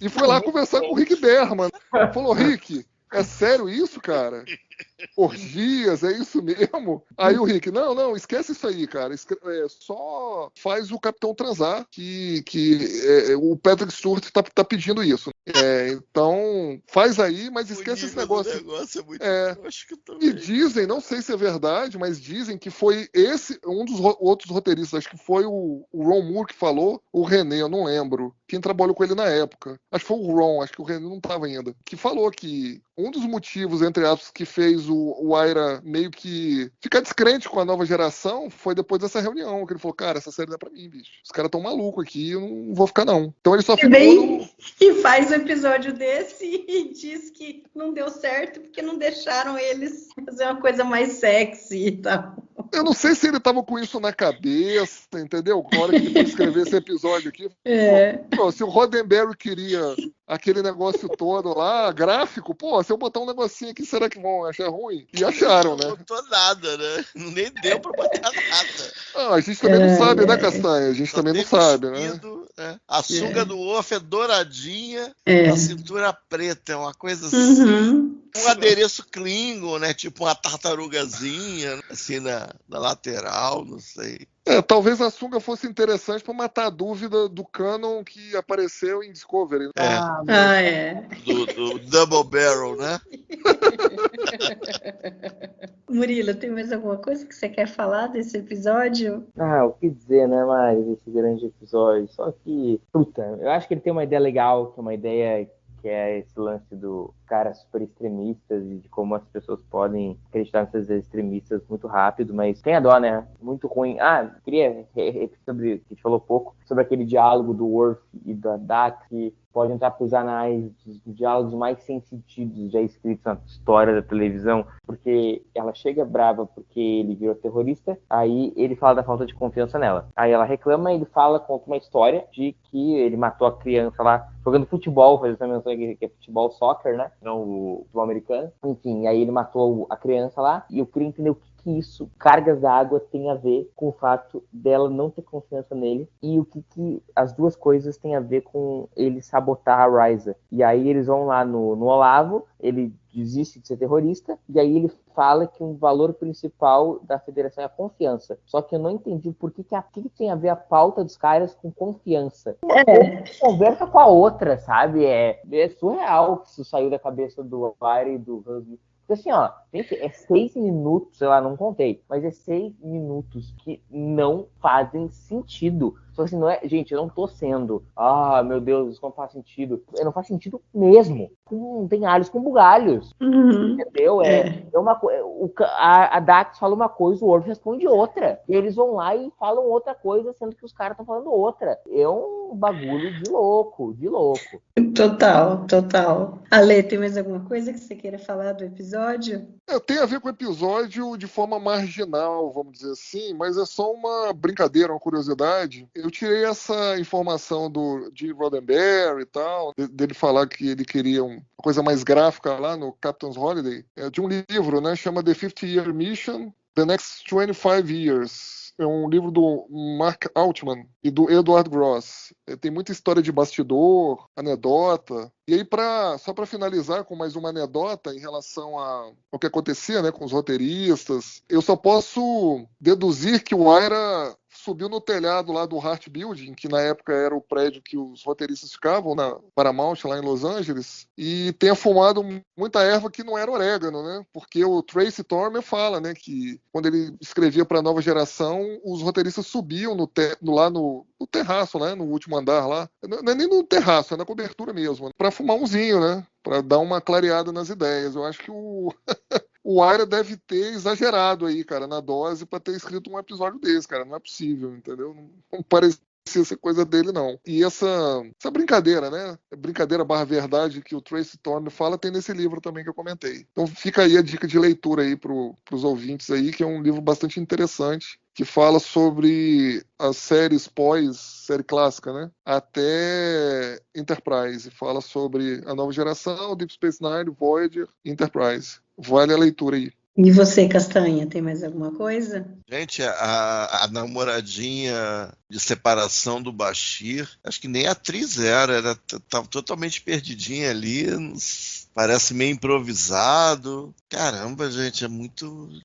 e foi lá conversar com o Rick Berman. Falou, Rick, é sério isso, cara? Orgias, é isso mesmo? Aí o Rick, não, esquece isso aí, cara. Só faz o capitão transar, que o Patrick Stewart tá pedindo isso. Então, faz aí, mas esquece esse negócio.
O negócio é muito
E dizem, não sei se é verdade, mas dizem que foi um dos outros roteiristas, acho que foi o Ron Moore que falou, o René, eu não lembro, quem trabalhou com ele na época. Acho que foi o Ron, acho que o René não estava ainda. Que falou que um dos motivos, entre aspas, que fez o Aira meio que ficar descrente com a Nova Geração foi depois dessa reunião, que ele falou, cara, essa série não é pra mim, bicho. Os caras tão malucos aqui, eu não vou ficar, não. Então ele só ficou...
E faz um episódio desse e diz que não deu certo porque não deixaram eles fazer uma coisa mais sexy e tal.
Eu não sei se ele tava com isso na cabeça, entendeu? Na hora que ele foi escrever esse episódio aqui. Pô, se o Roddenberry queria aquele negócio todo lá, gráfico, pô, se eu botar um negocinho aqui, será que vão achar ruim? E acharam, né?
Não botou nada, né? Nem deu pra botar nada.
Ah, a gente também não sabe, né, Castanha? A gente também não sabe,
vestido, né? A sunga do Worf é douradinha, a cintura preta, é uma coisa assim. Um adereço Klingon, né? Tipo uma tartarugazinha, assim, na lateral, não sei.
Talvez a sunga fosse interessante para matar a dúvida do canon que apareceu em Discovery.
Do Double Barrel, né?
Murilo, tem mais alguma coisa que você quer falar desse episódio?
O que dizer, né, Mari, desse grande episódio. Só que, eu acho que ele tem uma ideia legal, que é uma ideia que é esse lance do cara super extremistas e de como as pessoas podem acreditar nessas extremistas muito rápido, mas tem a dó, né? Muito ruim. Queria repetir sobre, que a gente falou pouco, sobre aquele diálogo do Worf e da Dax, que pode entrar para os anais dos diálogos mais sem sentido já escritos na história da televisão, porque ela chega brava porque ele virou terrorista, aí ele fala da falta de confiança nela. Aí ela reclama e ele conta uma história de que ele matou a criança lá jogando futebol, faz essa menção aqui, que é futebol soccer, né? Não o futebol americano. Enfim, aí ele matou a criança lá e eu queria entender o que isso, cargas d'água, tem a ver com o fato dela não ter confiança nele e o que as duas coisas têm a ver com ele sabotar a Risa. E aí eles vão lá no Olavo, ele desiste de ser terrorista, e aí ele fala que um valor principal da federação é a confiança. Só que eu não entendi por que tem a ver a pauta dos caras com confiança. Uma conversa com a outra, sabe? É surreal que isso saiu da cabeça do Aire e do Husby. Porque assim, gente, é 6 minutos, sei lá, não contei, mas é 6 minutos que não fazem sentido. Só que assim, não é, gente, eu não tô sendo, meu Deus, isso não faz sentido. Não faz sentido mesmo. Tem alhos com bugalhos. Entendeu? A Dax fala uma coisa, o Worf responde outra. E eles vão lá e falam outra coisa, sendo que os caras estão falando outra. É um bagulho de louco, de louco.
Total. Ale, tem mais alguma coisa que você queira falar do episódio?
Tem a ver com o episódio de forma marginal, vamos dizer assim, mas é só uma brincadeira, uma curiosidade. Eu tirei essa informação do Gene Roddenberry e tal, dele falar que ele queria uma coisa mais gráfica lá no Captain's Holiday, de um livro, né, chama The 50-Year Mission, The Next 25 Years. É um livro do Mark Altman e do Edward Gross. Tem muita história de bastidor, anedota. E aí, só para finalizar com mais uma anedota em relação ao que acontecia, né, com os roteiristas, eu só posso deduzir que o Aira subiu no telhado lá do Hart Building, que na época era o prédio que os roteiristas ficavam, na Paramount, lá em Los Angeles, e tenha fumado muita erva que não era orégano, né? Porque o Tracy Tormer fala, né, que quando ele escrevia para a Nova Geração, os roteiristas subiam lá no terraço, né, no último andar lá. Não é nem no terraço, é na cobertura mesmo, para fumar umzinho, né? Para dar uma clareada nas ideias. Eu acho que o Aira deve ter exagerado aí, cara, na dose para ter escrito um episódio desse, cara. Não é possível, entendeu? Não parecia ser coisa dele, não. E essa brincadeira, né? Brincadeira / verdade que o Tracy Tormer fala, tem nesse livro também que eu comentei. Então fica aí a dica de leitura aí pros ouvintes aí, que é um livro bastante interessante, que fala sobre as séries série clássica, né? Até Enterprise. Fala sobre a Nova Geração, Deep Space Nine, Voyager, Enterprise. Vale a leitura aí.
E você, Castanha, tem mais alguma coisa?
Gente, a namoradinha de separação do Bashir, acho que nem atriz era tava totalmente perdidinha ali, parece meio improvisado. Caramba, gente,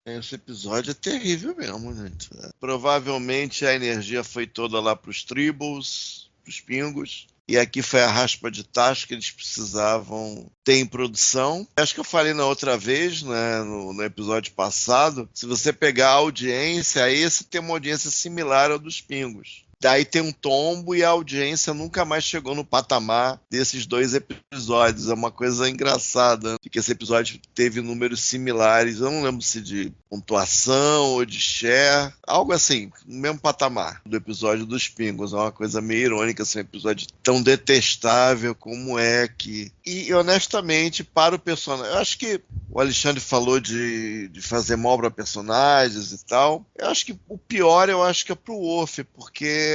esse episódio é terrível mesmo, gente. Provavelmente a energia foi toda lá pros Tribbles, pros Pingos. E aqui foi a raspa de tacho que eles precisavam ter em produção. Acho que eu falei na outra vez, né, no episódio passado, se você pegar a audiência, esse tem uma audiência similar ao dos Pingos. daí tem um tombo e a audiência nunca mais chegou no patamar desses 2 episódios. É uma coisa engraçada, porque esse episódio teve números similares, eu não lembro se de pontuação ou de share, algo assim, no mesmo patamar do episódio dos Pingos. É uma coisa meio irônica, assim, um episódio tão detestável como é que... E honestamente, para o personagem, eu acho que o Alexandre falou de fazer mal para personagens e tal. Eu acho que o pior, eu acho que é pro Worf, porque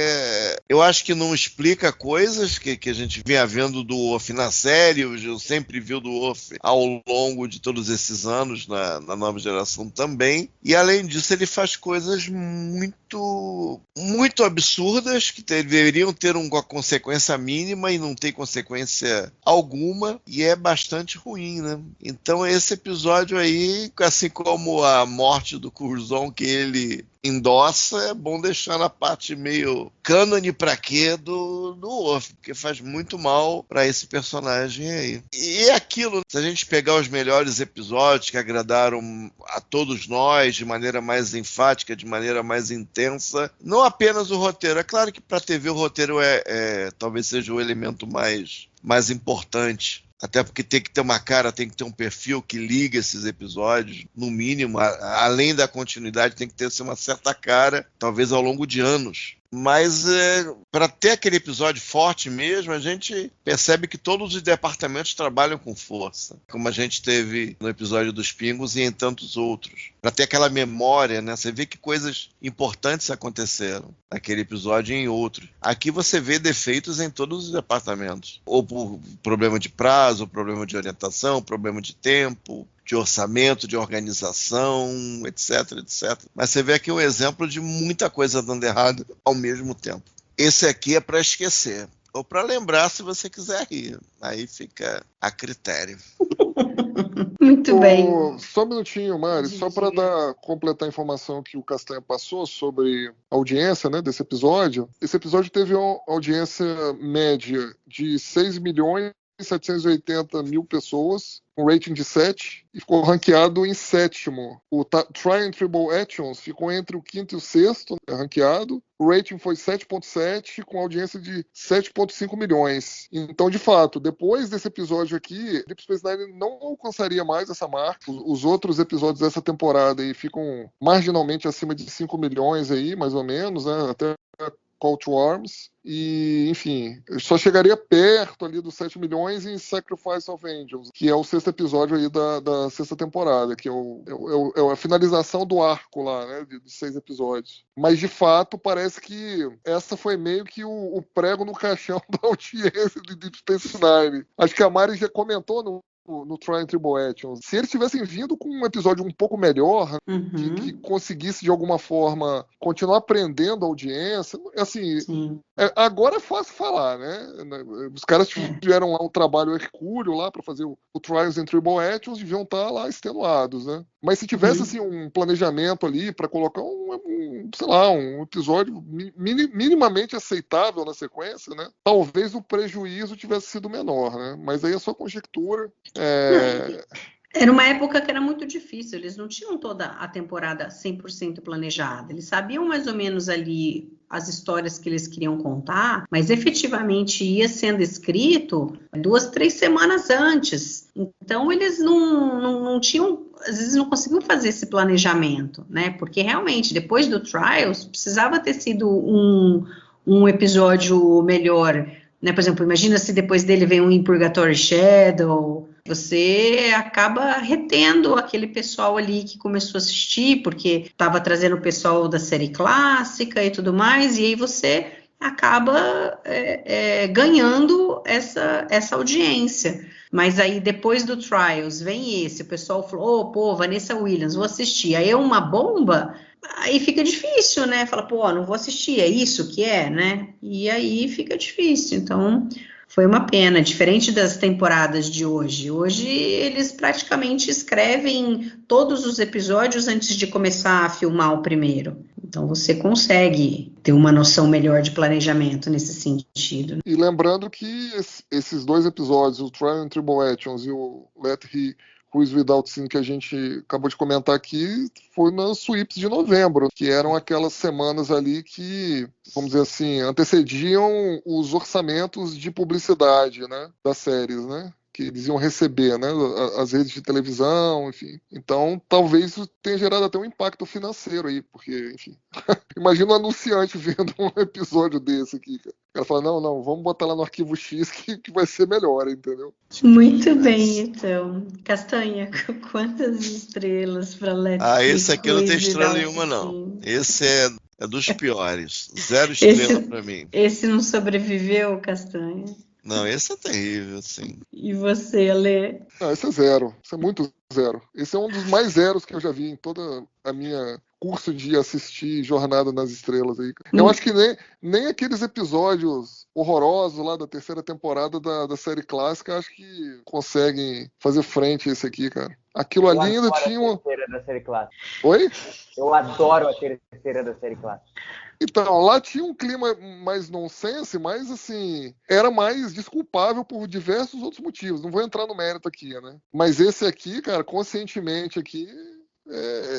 eu acho que não explica coisas que a gente vinha vendo do Worf na série, eu sempre vi do Worf ao longo de todos esses anos na nova geração também. E além disso, ele faz coisas muito absurdas que deveriam ter uma consequência mínima e não tem consequência alguma, e é bastante ruim, né? Então esse episódio aí, assim como a morte do Curzon que ele endossa, é bom deixar na parte meio cânone pra quê do Worf, porque faz muito mal pra esse personagem aí. E é aquilo, se a gente pegar os melhores episódios que agradaram a todos nós de maneira mais enfática, de maneira mais intensa, não apenas o roteiro, é claro que pra TV o roteiro talvez seja o elemento mais importante. Até porque tem que ter uma cara, tem que ter um perfil que liga esses episódios, no mínimo, além da continuidade, tem que ter uma certa cara, talvez ao longo de anos. Mas para ter aquele episódio forte mesmo, a gente percebe que todos os departamentos trabalham com força, como a gente teve no episódio dos Pingos e em tantos outros. Para ter aquela memória, né? Você vê que coisas importantes aconteceram naquele episódio e em outros. Aqui você vê defeitos em todos os departamentos. Ou por problema de prazo, ou problema de orientação, problema de tempo, de orçamento, de organização, etc, etc. Mas você vê aqui um exemplo de muita coisa dando errado ao mesmo tempo. Esse aqui é para esquecer, ou para lembrar se você quiser rir. Aí fica a critério.
Muito bem.
Só um minutinho, Mari, só para completar a informação que o Castanha passou sobre a audiência, né, desse episódio. Esse episódio teve uma audiência média de 6.780.000 pessoas, um rating de 7, e ficou ranqueado em 7º. O Try and Triple Actions ficou entre o 5º e o 6º, ranqueado. O rating foi 7.7, com audiência de 7.5 milhões. Então, de fato, depois desse episódio aqui, Deep Space Nine não alcançaria mais essa marca. Os outros episódios dessa temporada aí ficam marginalmente acima de 5 milhões aí, mais ou menos, né? Até Call to Arms, e, enfim, só chegaria perto ali dos 7 milhões em Sacrifice of Angels, que é o 6º episódio aí da 6ª temporada, que é a finalização do arco lá, né, de 6 episódios. Mas, de fato, parece que essa foi meio que o prego no caixão da audiência de Deep Space Nine. Acho que a Mari já comentou no Try and Triple Actions. Se eles tivessem vindo com um episódio um pouco melhor, que conseguisse de alguma forma continuar prendendo a audiência, assim, agora é fácil falar, né? Os caras tiveram lá um trabalho hercúleo lá para fazer o Trials and Triple Actions, deviam estar lá extenuados, né? Mas se tivesse assim um planejamento ali para colocar um episódio minimamente aceitável na sequência, né? Talvez o prejuízo tivesse sido menor, né? Mas aí é só conjectura.
Era uma época que era muito difícil, eles não tinham toda a temporada 100% planejada, eles sabiam mais ou menos ali as histórias que eles queriam contar, mas efetivamente ia sendo escrito 2, 3 semanas antes, então eles não tinham, às vezes não conseguiam fazer esse planejamento, né, porque realmente depois do Trials precisava ter sido um episódio melhor, né, por exemplo, imagina se depois dele vem um In Purgatory Shadow, você acaba retendo aquele pessoal ali que começou a assistir, porque estava trazendo o pessoal da série clássica e tudo mais, e aí você acaba ganhando essa audiência. Mas aí depois do Trials vem esse, o pessoal falou, pô, Vanessa Williams, vou assistir. Aí é uma bomba, aí fica difícil, né? Fala, pô, não vou assistir, é isso que é, né? E aí fica difícil, então foi uma pena, diferente das temporadas de hoje. Hoje eles praticamente escrevem todos os episódios antes de começar a filmar o primeiro. Então você consegue ter uma noção melhor de planejamento nesse sentido.
E lembrando que esses 2 episódios, o Try and Triple Actions e o Let He Who is Without Sin, que a gente acabou de comentar aqui, foi nas sweeps de novembro, que eram aquelas semanas ali que, vamos dizer assim, antecediam os orçamentos de publicidade, né, das séries, né? Que eles iam receber, né, as redes de televisão, enfim. Então, talvez isso tenha gerado até um impacto financeiro aí, porque, enfim, imagina um anunciante vendo um episódio desse aqui, cara. O cara fala, não, vamos botar lá no arquivo X que vai ser melhor, entendeu?
Muito bem, então. Castanha, quantas estrelas para Let's
esse aqui não tem estrela nenhuma, não. Esse é dos piores. 0 estrela para mim.
Esse não sobreviveu, Castanha?
Não, esse é terrível, assim.
E você, Alê?
Esse é 0. Esse é muito 0. Esse é um dos mais zeros que eu já vi em toda a minha curso de assistir Jornada nas Estrelas aí. Eu acho que nem aqueles episódios horrorosos lá da terceira temporada da série clássica, acho que conseguem fazer frente a esse aqui, cara. Aquilo ali ainda tinha uma...
a terceira da série clássica.
Oi?
Eu adoro a terceira da série clássica.
Então, lá tinha um clima mais nonsense, mas, assim, era mais desculpável por diversos outros motivos. Não vou entrar no mérito aqui, né? Mas esse aqui, cara, conscientemente aqui,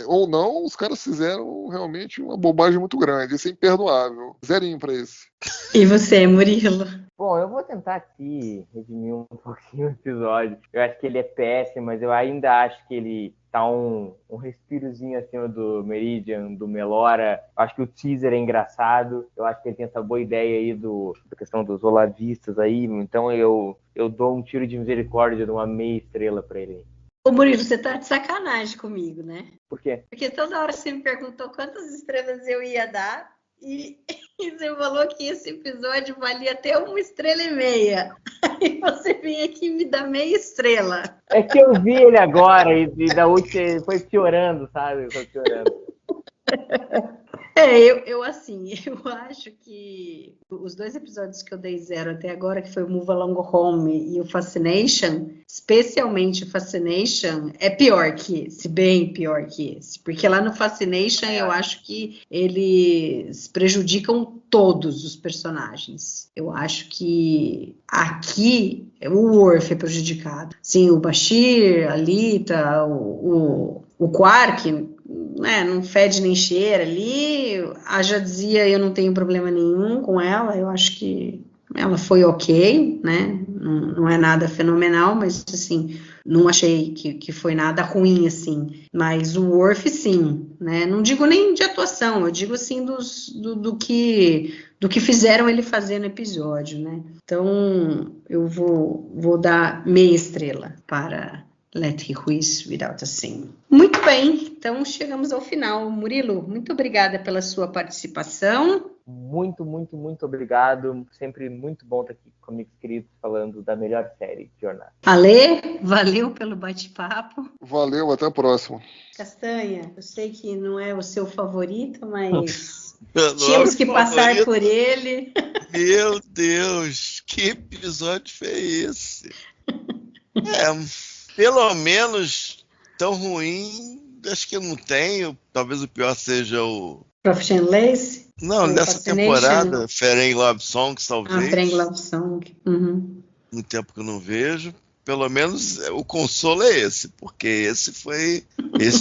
ou não, os caras fizeram realmente uma bobagem muito grande. Esse é imperdoável. 0 pra esse.
E você, Murilo?
Bom, eu vou tentar aqui redimir um pouquinho o episódio. Eu acho que ele é péssimo, mas eu ainda acho que ele tá um respirozinho acima do Meridian, do Melora. Eu acho que o teaser é engraçado. Eu acho que ele tem essa boa ideia aí da questão dos olavistas aí. Então eu dou um tiro de misericórdia de uma meia estrela pra ele.
Ô, Murilo, você tá de sacanagem comigo, né?
Por quê?
Porque toda hora você me perguntou quantas estrelas eu ia dar e você falou que esse episódio valia até 1,5 estrelas. Aí você vem aqui e me dá meia estrela.
É que eu vi ele agora e da última foi piorando, sabe? Foi piorando.
Eu acho que os 2 episódios que eu dei 0 até agora, que foi o Move Along Home e o Fascination, especialmente o Fascination, é pior que esse, bem pior que esse. Porque lá no Fascination eu acho que eles prejudicam todos os personagens. Eu acho que aqui o Worf é prejudicado. Sim, o Bashir, a Lita, o Quark... não fede nem cheira ali. A Jadzia, eu não tenho problema nenhum com ela, eu acho que ela foi ok, né? Não é nada fenomenal, mas assim, não achei que foi nada ruim, assim. Mas o Worf, sim, né? Não digo nem de atuação, eu digo assim do que fizeram ele fazer no episódio, né? Então, eu vou dar meia estrela para Let He Who Is Without a Sin. Muito bem, então chegamos ao final. Murilo, muito obrigada pela sua participação.
Muito, muito, muito obrigado. Sempre muito bom estar aqui com amigos queridos falando da melhor série de Jornada.
Alê, valeu pelo bate-papo.
Valeu, até a próxima.
Castanha, eu sei que não é o seu favorito, mas tínhamos que passar por ele.
Meu Deus, que episódio foi esse? Pelo menos tão ruim, acho que eu não tenho. Talvez o pior seja o...
Profession Lace?
Não, nessa temporada, Ferenc Love Songs, talvez.
Ferenc Love Song. Uhum.
Um tempo que eu não vejo. Pelo menos o consolo é esse, porque esse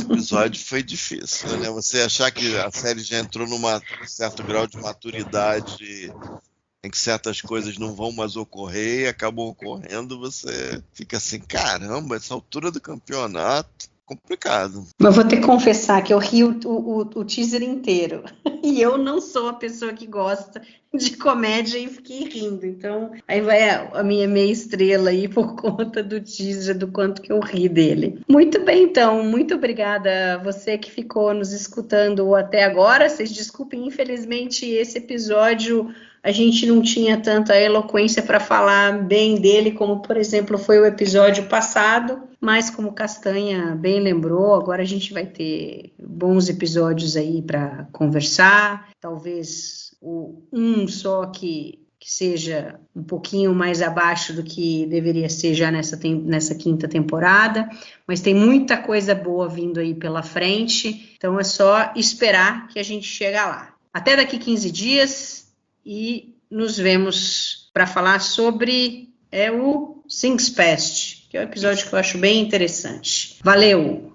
episódio foi difícil, né? Você achar que a série já entrou num certo grau de maturidade em que certas coisas não vão mais ocorrer e acabam ocorrendo, você fica assim, caramba, essa altura do campeonato, complicado.
Mas vou ter que confessar que eu ri o teaser inteiro. E eu não sou a pessoa que gosta de comédia e fiquei rindo. Então, aí vai a minha meia estrela aí por conta do teaser, do quanto que eu ri dele. Muito bem, então. Muito obrigada a você que ficou nos escutando até agora. Vocês desculpem, infelizmente, esse episódio... A gente não tinha tanta eloquência para falar bem dele, como, por exemplo, foi o episódio passado, mas como Castanha bem lembrou, agora a gente vai ter bons episódios aí para conversar, talvez um só que seja um pouquinho mais abaixo do que deveria ser já nessa 5ª temporada, mas tem muita coisa boa vindo aí pela frente, então é só esperar que a gente chega lá. Até daqui 15 dias... E nos vemos para falar sobre o Things Past, que é um episódio que eu acho bem interessante. Valeu!